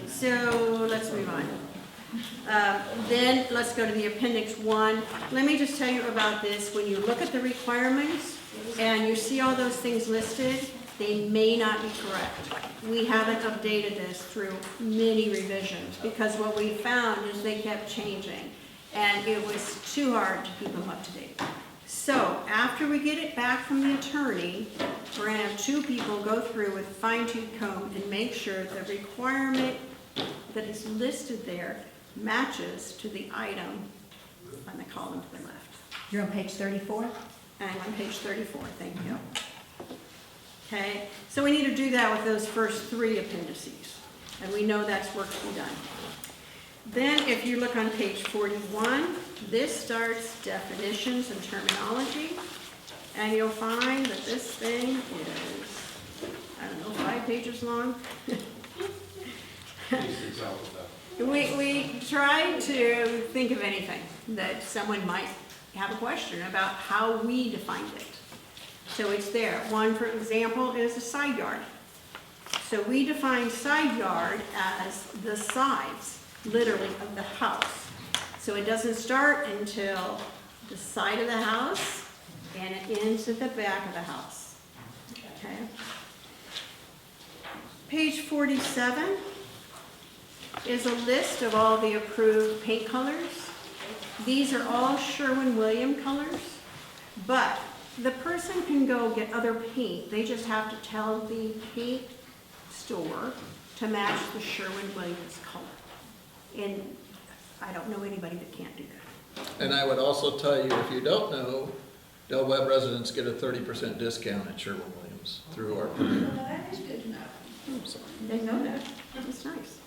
Speaker 1: so let's move on. Then let's go to the appendix 1. Let me just tell you about this. When you look at the requirements and you see all those things listed, they may not be correct. We haven't updated this through many revisions because what we found is they kept changing and it was too hard to keep them up to date. So after we get it back from the attorney, we're gonna have 2 people go through with fine-tooth comb and make sure the requirement that is listed there matches to the item on the column to the left.
Speaker 5: You're on page 34?
Speaker 1: I'm on page 34, thank you. Okay, so we need to do that with those first 3 appendices, and we know that's work to be done. Then if you look on page 41, this starts definitions and terminology, and you'll find that this thing is, I don't know, 5 pages long. We try to think of anything that someone might have a question about how we defined it. So it's there. One, for example, is a side yard. So we define side yard as the sides, literally, of the house. So it doesn't start until the side of the house and it ends at the back of the house. Okay. Page 47 is a list of all the approved paint colors. These are all Sherwin-Williams colors, but the person can go get other paint. They just have to tell the paint store to match the Sherwin-Williams color. And I don't know anybody that can't do that.
Speaker 2: And I would also tell you, if you don't know, Del Webb residents get a 30% discount at Sherwin-Williams through our program.
Speaker 10: That is good to know.
Speaker 1: They know that. That's nice.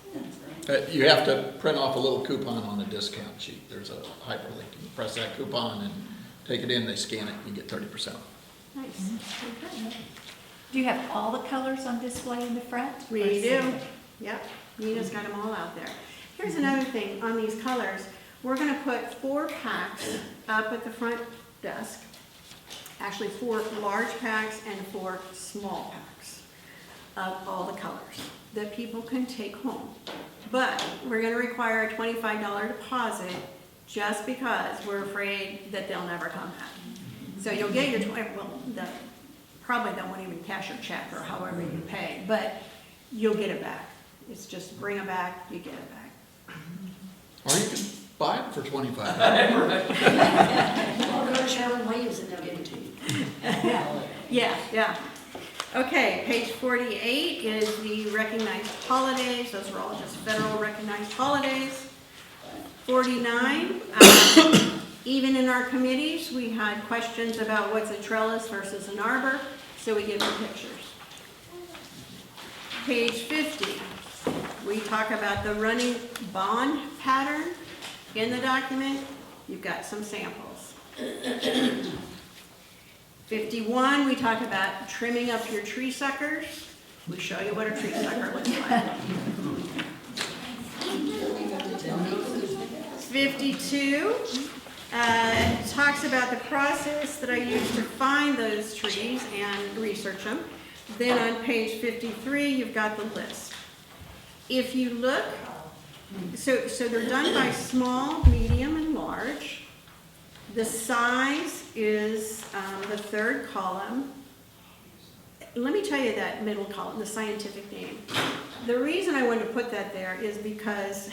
Speaker 2: You have to print off a little coupon on the discount sheet. There's a hyperlink. You press that coupon and take it in, they scan it, you get 30%.
Speaker 1: Nice. Okay.
Speaker 5: Do you have all the colors on display in the front?
Speaker 1: We
Speaker 5: Or
Speaker 1: do.
Speaker 5: some?
Speaker 1: Yep. Nina's got them all out there. Here's another thing on these colors. We're going to put 4 packs up at the front desk. Actually, 4 large packs and 4 small packs of all the colors that people can take home. But we're going to require a $25 deposit just because we're afraid that they'll never come back. So you'll get your probably they won't even cash your check or however you pay, but you'll get it back. It's just bring it back, you get it back.
Speaker 2: Or you can buy it for $25.
Speaker 10: Or go to Sherwin-Williams and they'll give it to you.
Speaker 1: Yeah. Okay, page 48 is the recognized holidays. Those are all just federal recognized holidays. 49, even in our committees, we had questions about what's a trellis versus an arbor, so we give you pictures. Page 50, we talk about the running bond pattern in the document. You've got some samples. 51, we talk about trimming up your tree suckers. We show you what a tree sucker looks like. 52 talks about the process that I use to find those trees and research them. Then on page 53, you've got the list. If you look, so they're done by small, medium, and large. The size is the 3rd column. Let me tell you that middle column, the scientific name. The reason I wanted to put that there is because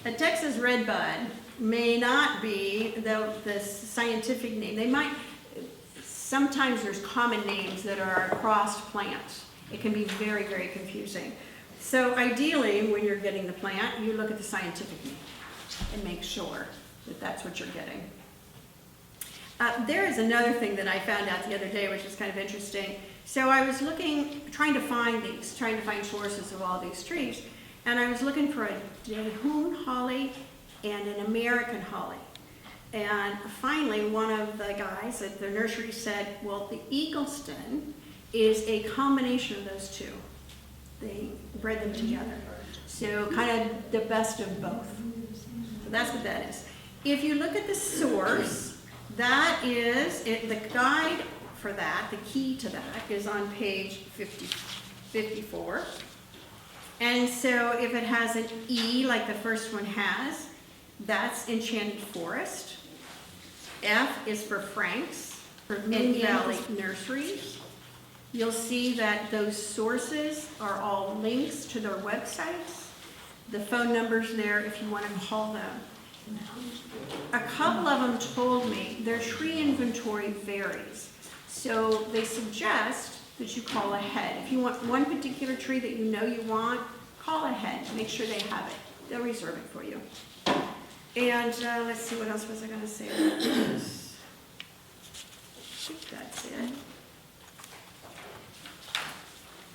Speaker 1: a Texas redbud may not be the scientific name. They might, sometimes there's common names that are across plants. It can be very, very confusing. So ideally, when you're getting the plant, you look at the scientific name and make sure that that's what you're getting. There is another thing that I found out the other day, which is kind of interesting. So I was trying to find sources of all these trees, and I was looking for a Daehoon holly and an American holly. And finally, one of the guys at the nursery said, well, the Eagleston is a combination of those two. They bred them together. So kind of the best of both. So that's what that is. If you look at the source, that is, the guide for that, the key to that, is on page 54. And so if it has an E, like the first one has, that's Enchanted Forest. F is for Frank's, for Mid-Valley Nurseries. You'll see that those sources are all links to their websites. The phone number's there if you want to call them. A couple of them told me their tree inventory varies. So they suggest that you call ahead. If you want one particular tree that you know you want, call ahead. Make sure they have it. They'll reserve it for you. And let's see, what else was I gonna say about this? I think that's it.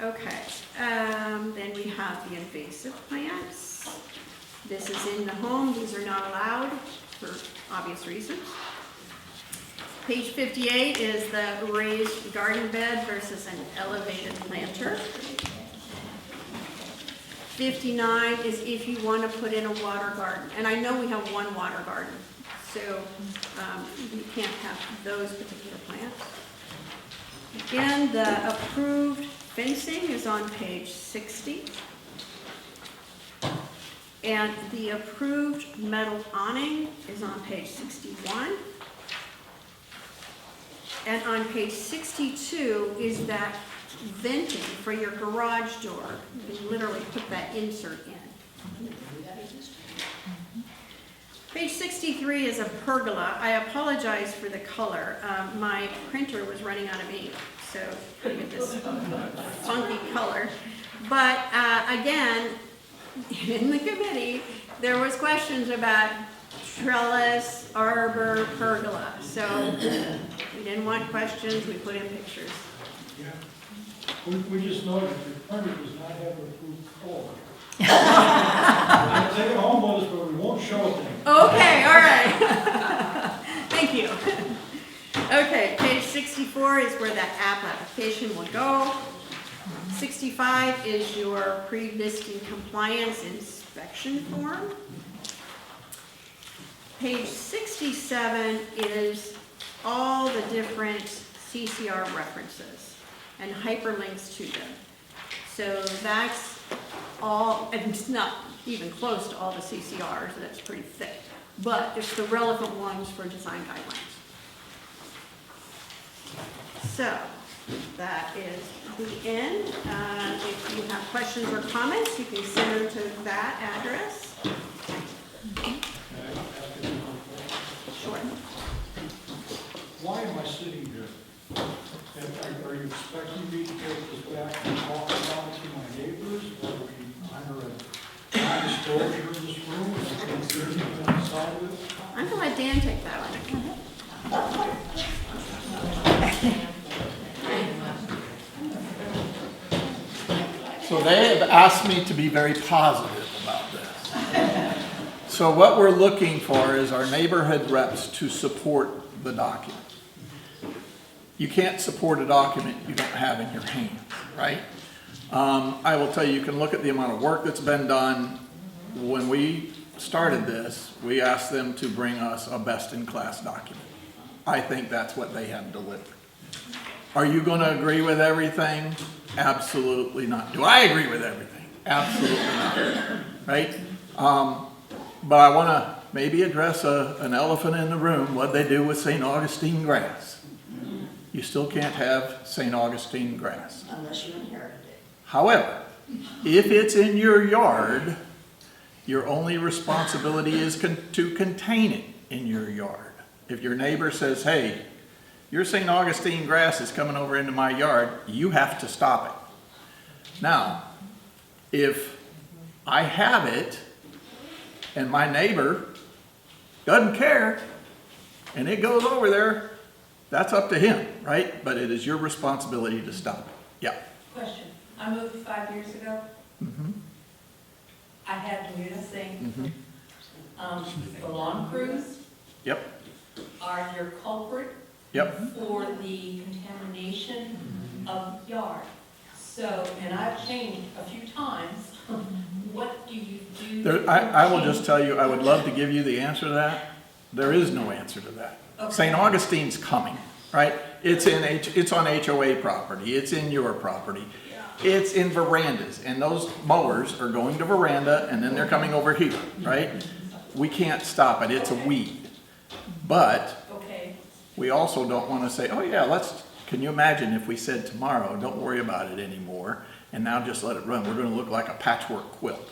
Speaker 1: Okay, then we have the invasive plants. This is in the home, these are not allowed for obvious reasons. Page 58 is the raised garden bed versus an elevated planter. 59 is if you want to put in a water garden. And I know we have one water garden, so you can't have those particular plants. Again, the approved fencing is on page 60. And the approved metal awning is on page 61. And on page 62 is that venting for your garage door. You can literally put that insert in. Page 63 is a pergola. I apologize for the color. My printer was running out of ink, so I get this funky color. But again, in the committee, there was questions about trellis, arbor, pergola. So we didn't want questions, we put in pictures.
Speaker 6: Yeah. We just noticed your printer does not have an approved color. We'll take it home with us, but we won't show it to you.
Speaker 1: Okay, all right. Thank you. Okay, page 64 is where that application will go. 65 is your pre-listing compliance inspection form. Page 67 is all the different CCR references and hyperlinks to them. So that's all, and it's not even close to all the CCRs, that's pretty thick, but it's the relevant ones for design guidelines. So that is the end. If you have questions or comments, you can send them to that address. Sure.
Speaker 6: Why am I sitting here? Are you expecting me to take this back and talk about it to my neighbors? Or are we under a non-disclosure in this room? Is there anything outside of it?
Speaker 1: I'm gonna let Dan take that one.
Speaker 2: So they have asked me to be very positive about this. So what we're looking for is our neighborhood reps to support the document. You can't support a document you don't have in your hand, right? I will tell you, you can look at the amount of work that's been done. When we started this, we asked them to bring us a best-in-class document. I think that's what they have delivered. Are you going to agree with everything? Absolutely not. Do I agree with everything? Absolutely not, right? But I want to maybe address an elephant in the room, what they do with St. Augustine grass. You still can't have St. Augustine grass.
Speaker 10: Unless you inherited it.
Speaker 2: However, if it's in your yard, your only responsibility is to contain it in your yard. If your neighbor says, hey, your St. Augustine grass is coming over into my yard, you have to stop it. Now, if I have it and my neighbor doesn't care and it goes over there, that's up to him, right? But it is your responsibility to stop it. Yeah.
Speaker 12: Question. I moved 5 years ago.
Speaker 2: Mm-hmm.
Speaker 12: I had to do the thing.
Speaker 2: Mm-hmm.
Speaker 12: The lawn crews
Speaker 2: Yep.
Speaker 12: are your culprit
Speaker 2: Yep.
Speaker 12: for the contamination of the yard. So, and I've changed a few times. What do you do?
Speaker 2: I will just tell you, I would love to give you the answer to that. There is no answer to that.
Speaker 12: Okay.
Speaker 2: St. Augustine's coming, right? It's on HOA property. It's in your property. It's in verandas, and those mowers are going to veranda, and then they're coming over here, right? We can't stop it. It's a weed. But
Speaker 12: Okay.
Speaker 2: we also don't want to say, oh yeah, can you imagine if we said tomorrow, don't worry about it anymore, and now just let it run. We're going to look like a patchwork quilt.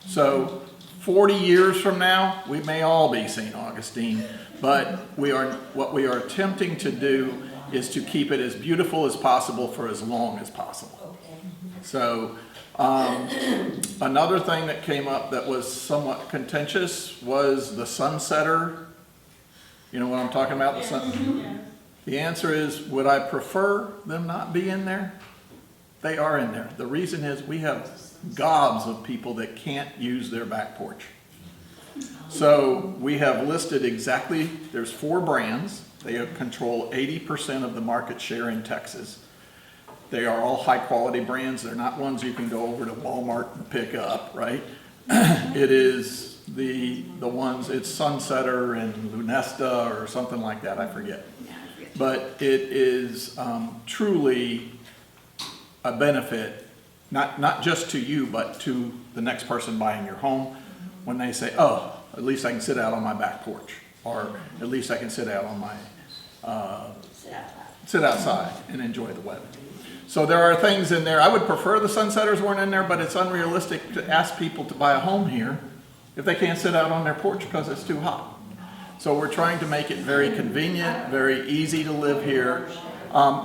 Speaker 2: So 40 years from now, we may all be St. Augustine, but what we are attempting to do is to keep it as beautiful as possible for as long as possible.
Speaker 12: Okay.
Speaker 2: So Another thing that came up that was somewhat contentious was the sunsetter. You know what I'm talking about? The sun. The answer is, would I prefer them not be in there? They are in there. The reason is we have gobs of people that can't use their back porch. So we have listed exactly, there's 4 brands. They control 80% of the market share in Texas. They are all high quality brands. They're not ones you can go over to Walmart and pick up, right? It is the ones, it's Sunsetter and Lunesta or something like that, I forget. But it is truly a benefit, not just to you, but to the next person buying your home when they say, oh, at least I can sit out on my back porch, or at least I can sit out on my, sit outside and enjoy the weather. So there are things in there. I would prefer the sunsetters weren't in there, but it's unrealistic to ask people to buy a home here if they can't sit out on their porch because it's too hot. So we're trying to make it very convenient, very easy to live here.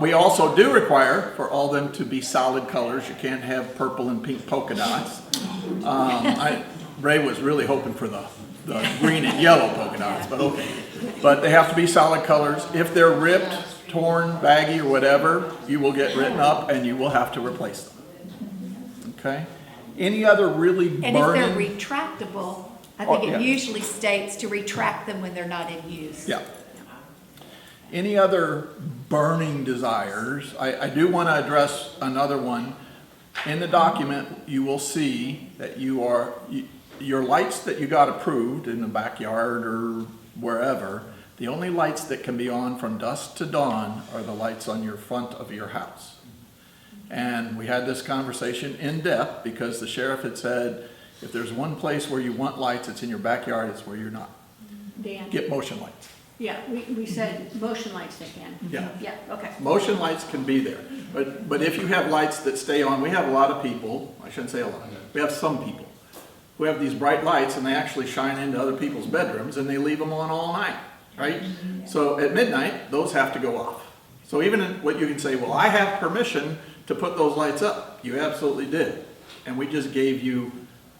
Speaker 2: We also do require for all them to be solid colors. You can't have purple and pink polka dots. Ray was really hoping for the green and yellow polka dots, but okay. But they have to be solid colors. If they're ripped, torn, baggy, or whatever, you will get written up and you will have to replace them. Okay? Any other really burning?
Speaker 5: And if they're retractable, I think
Speaker 2: yeah.
Speaker 5: it usually states to retract them when they're not in use.
Speaker 2: Yeah. Any other burning desires? I do want to address another one. In the document, you will see that your lights that you got approved in the backyard or wherever, the only lights that can be on from dusk to dawn are the lights on your front of your house. And we had this conversation in depth because the sheriff had said, if there's one place where you want lights, it's in your backyard, it's where you're not.
Speaker 1: Dan?
Speaker 2: Get motion lights.
Speaker 1: Yeah, we said motion lights they can.
Speaker 2: Yeah.
Speaker 1: Yeah, okay.
Speaker 2: Motion lights can be there. But if you have lights that stay on, we have a lot of people, I shouldn't say a lot, we have some people who have these bright lights and they actually shine into other people's bedrooms and they leave them on all night, right? So at midnight, those have to go off. So even what you can say, well, I have permission to put those lights up. You absolutely did. And we just gave you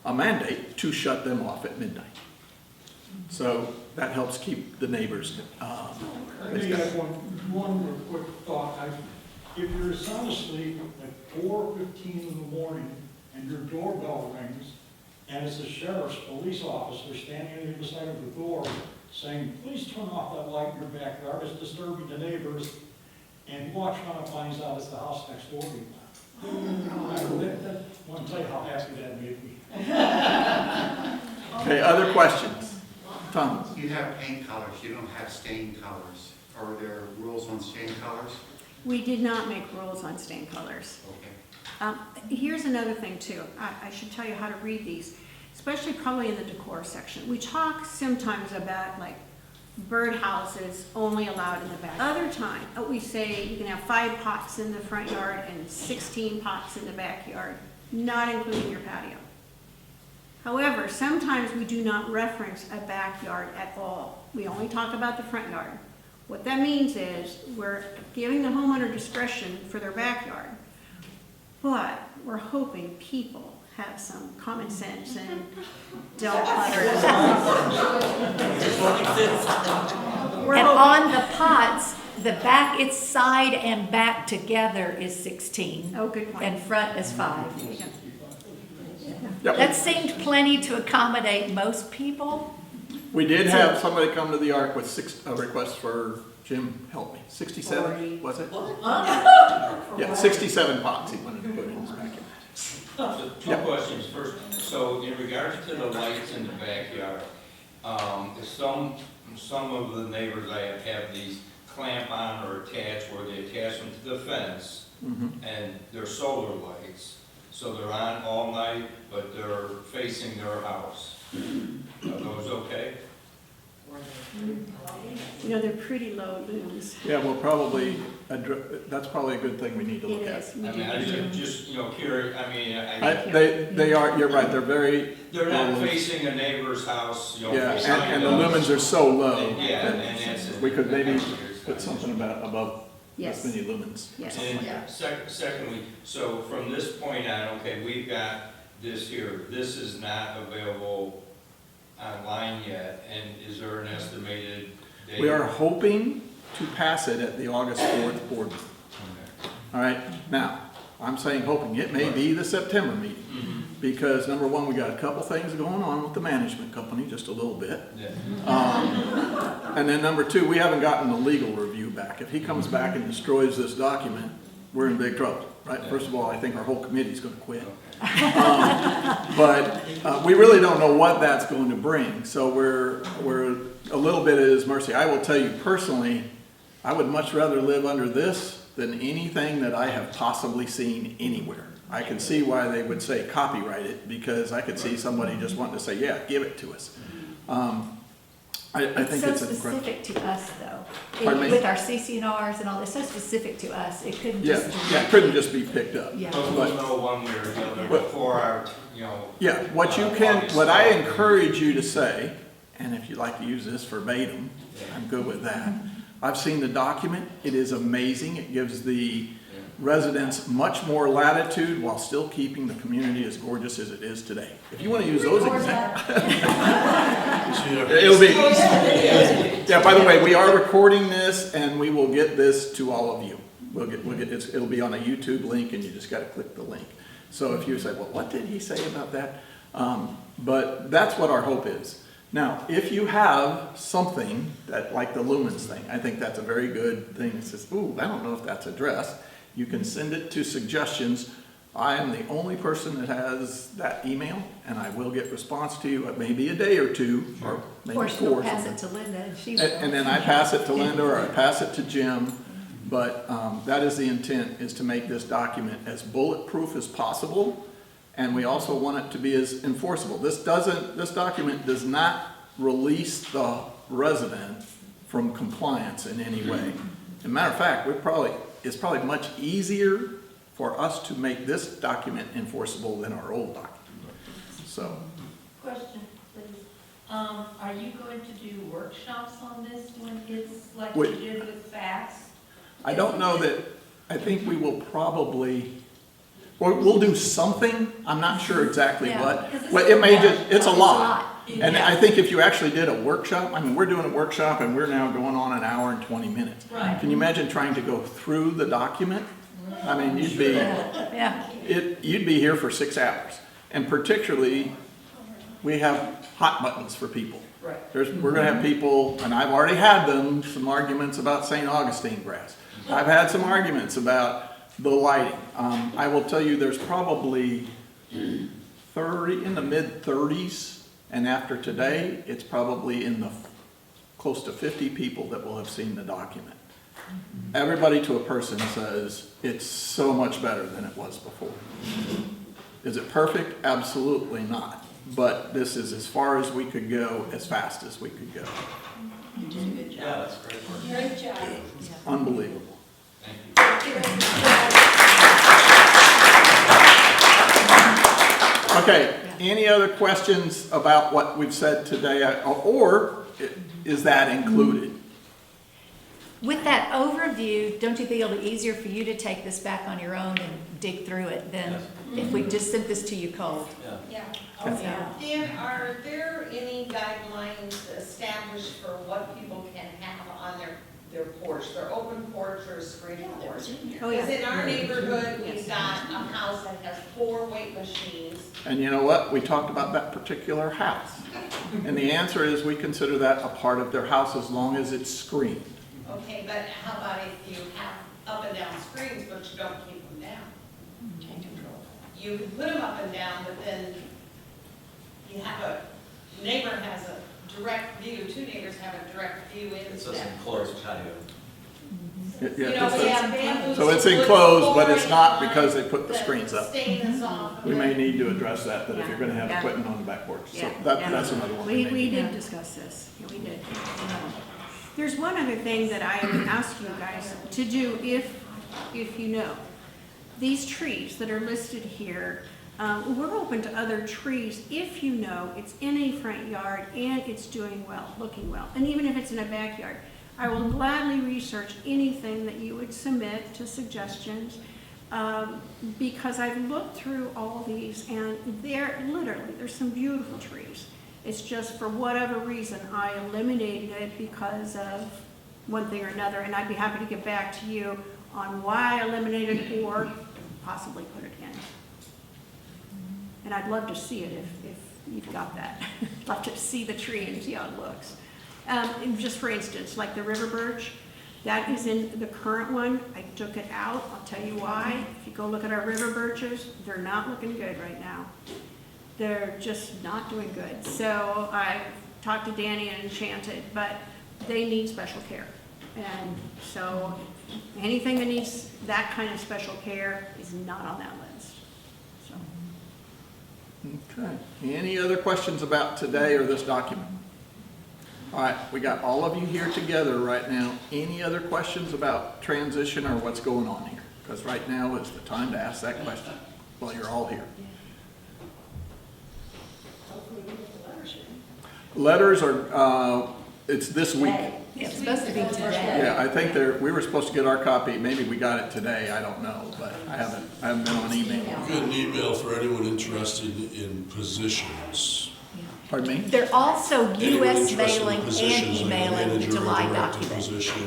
Speaker 2: a mandate to shut them off at midnight. So that helps keep the neighbors.
Speaker 6: Let me add one more quick thought. If you're sound asleep at 4:15 in the morning and your doorbell rings, and it's the sheriff's police officer standing on the other side of the door saying, please turn off that light in your backyard, it's disturbing the neighbors, and you watch around and finds out it's the house next door to you. I want to tell you how happy that made me.
Speaker 2: Okay, other questions? Tom?
Speaker 13: You have paint colors, you don't have stain colors. Are there rules on stain colors?
Speaker 1: We did not make rules on stain colors.
Speaker 13: Okay.
Speaker 1: Here's another thing too. I should tell you how to read these, especially probably in the decor section. We talk sometimes about like birdhouses only allowed in the back. Other time, we say you can have 5 pots in the front yard and 16 pots in the backyard, not including your patio. However, sometimes we do not reference a backyard at all. We only talk about the front yard. What that means is we're giving the homeowner discretion for their backyard, but we're hoping people have some common sense and don't clutter it up.
Speaker 5: And on the pots, the back, it's side and back together is 16.
Speaker 1: Oh, good point.
Speaker 5: And front is 5.
Speaker 2: Yep.
Speaker 5: That seemed plenty to accommodate most people.
Speaker 2: We did have somebody come to the ARC with a request for, Jim, help me, 67, was it? Yeah, 67 pots he wanted to put in his backyard.
Speaker 14: Two questions. First, so in regards to the lights in the backyard, some of the neighbors I have these clamp on or attach where they attach them to the fence, and they're solar lights, so they're on all night, but they're facing their house. Are those okay?
Speaker 1: You know, they're pretty low looms.
Speaker 2: Yeah, we'll probably, that's probably a good thing we need to look
Speaker 1: It
Speaker 2: at.
Speaker 1: is.
Speaker 14: I mean, I'm just, curious, I mean,
Speaker 2: They are, you're right, they're very.
Speaker 14: they're not facing a neighbor's house,
Speaker 2: Yeah,
Speaker 14: facing
Speaker 2: and the lumens are so low.
Speaker 14: Yeah,
Speaker 2: that
Speaker 14: and that's.
Speaker 2: we could maybe put something above
Speaker 5: Yes.
Speaker 2: This many lumens.
Speaker 5: Yes.
Speaker 14: And secondly, so from this point on, okay, we've got this here, this is not available online yet, and is there an estimated date?
Speaker 2: We are hoping to pass it at the August 4th board meeting.
Speaker 14: Okay.
Speaker 2: All right, now, I'm saying hoping, it may be the September meeting. Because number one, we got a couple things going on with the management company, just a little bit.
Speaker 14: Yeah.
Speaker 2: And then number two, we haven't gotten the legal review back. If he comes back and destroys this document, we're in big trouble, right? First of all, I think our whole committee's gonna quit. But we really don't know what that's going to bring, so we're a little bit at his mercy. I will tell you personally, I would much rather live under this than anything that I have possibly seen anywhere. I can see why they would say copyright it, because I could see somebody just wanting to say, yeah, give it to us. I think it's
Speaker 5: so
Speaker 2: incredible.
Speaker 5: specific to us, though.
Speaker 2: Pardon me?
Speaker 5: With our CCNRs and all this, so specific to us, it couldn't just.
Speaker 2: Yeah, it couldn't just be picked up.
Speaker 5: Yeah.
Speaker 14: But we'll know one way or the other before our,
Speaker 2: Yeah, what you can, what I encourage you to say, and if you'd like to use this verbatim, I'm good with that. I've seen the document, it is amazing, it gives the residents much more latitude while still keeping the community as gorgeous as it is today. If you want to use those examples. It'll be, yeah, by the way, we are recording this and we will get this to all of you. It'll be on a YouTube link and you just got to click the link. So if you say, well, what did he say about that? But that's what our hope is. Now, if you have something that, like the lumens thing, I think that's a very good thing. It says, ooh, I don't know if that's addressed. You can send it to suggestions. I am the only person that has that email, and I will get response to you. It may be a day or two, or maybe
Speaker 5: Or
Speaker 2: 4.
Speaker 5: she'll pass it to Linda, and she will.
Speaker 2: And then I pass it to Linda, or I pass it to Jim. But that is the intent, is to make this document as bulletproof as possible. And we also want it to be as enforceable. This document does not release the resident from compliance in any way. As a matter of fact, it's probably much easier for us to make this document enforceable than our old document. So,
Speaker 12: Question, please. Are you going to do workshops on this when it's like
Speaker 2: We-
Speaker 12: you did with FACS?
Speaker 2: I don't know that, I think we will probably, we'll do something, I'm not sure exactly
Speaker 5: Yeah,
Speaker 2: what.
Speaker 12: because
Speaker 2: Well, it may just, it's a lot.
Speaker 5: lot.
Speaker 2: And
Speaker 12: Yeah.
Speaker 2: I think if you actually did a workshop, I mean, we're doing a workshop and we're now going on an hour and 20 minutes.
Speaker 12: Right.
Speaker 2: Can you imagine trying to go through the document? I mean, you'd be here for 6 hours. And particularly, we have hot buttons for people.
Speaker 12: Right.
Speaker 2: We're gonna have people, and I've already had them, some arguments about St. Augustine grass. I've had some arguments about the lighting. I will tell you, there's probably 30, in the mid-30s, and after today, it's probably in the close to 50 people that will have seen the document. Everybody to a person says, it's so much better than it was before. Is it perfect? Absolutely not. But this is as far as we could go, as fast as we could go.
Speaker 10: You did a good job.
Speaker 14: Yeah, that's great work.
Speaker 8: Great job.
Speaker 2: Unbelievable.
Speaker 14: Thank you.
Speaker 2: Okay, any other questions about what we've said today, or is that included?
Speaker 5: With that overview, don't you think it'll be easier for you to take this back on your own and dig through it than if we just sent this to you cold?
Speaker 8: Yeah.
Speaker 2: Okay.
Speaker 8: Dan, are there any guidelines established for what people can have on their porch, their open porch or screened porch?
Speaker 1: Oh,
Speaker 8: Because
Speaker 1: yeah.
Speaker 8: in our neighborhood, we've got a house that has 4 weight machines.
Speaker 2: And you know what? We talked about that particular house. And the answer is we consider that a part of their house as long as it's screened.
Speaker 8: Okay, but how about if you have up and down screens, but you don't keep them down?
Speaker 10: Can't control.
Speaker 8: You can put them up and down, but then you have a, neighbor has a direct view, 2 neighbors have a direct view into that.
Speaker 14: Enclosed patio.
Speaker 8: You know, we have bamboos.
Speaker 2: So it's
Speaker 8: wood
Speaker 2: enclosed, but it's not
Speaker 8: flooring
Speaker 2: because they put the
Speaker 8: that
Speaker 2: screens up.
Speaker 8: stain is off of
Speaker 2: We may
Speaker 8: it.
Speaker 2: need to address that if you're gonna have
Speaker 1: Yeah.
Speaker 2: equipment on the back porch. So
Speaker 1: Yeah.
Speaker 2: that's another one.
Speaker 1: We
Speaker 2: may
Speaker 1: did discuss this, yeah, we did. There's one other thing that I would ask you guys to do if you know. These trees that are listed here, we're open to other trees if you know it's in a front yard and it's doing well, looking well. And even if it's in a backyard, I will gladly research anything that you would submit to suggestions, because I've looked through all these, and there's some beautiful trees. It's just for whatever reason, I eliminated it because of one thing or another, and I'd be happy to get back to you on why I eliminated it or possibly put it in. And I'd love to see it if you've got that. I'd love to see the tree and see how it looks. And just for instance, like the river birch, that is in the current one. I took it out. I'll tell you why. If you go look at our river birches, they're not looking good right now. They're just not doing good. So I talked to Danny and Enchanted, but they need special care. And so anything that needs that kind of special care is not on that list. So.
Speaker 2: Okay. Any other questions about today or this document? All right, we got all of you here together right now. Any other questions about transition or what's going on here? Because right now is the time to ask that question. Well, you're all here. Letters are, it's this week.
Speaker 5: It's supposed to be today.
Speaker 2: Yeah, I think we were supposed to get our copy. Maybe we got it today. I don't know, but I haven't been on email.
Speaker 15: We've got an email for anyone interested in positions.
Speaker 2: Pardon me?
Speaker 5: They're also
Speaker 15: Anyone
Speaker 5: US
Speaker 15: interested in
Speaker 5: mailing and
Speaker 15: positions, like a
Speaker 5: emailing the
Speaker 15: manager or
Speaker 5: July
Speaker 15: director
Speaker 5: document.
Speaker 15: position.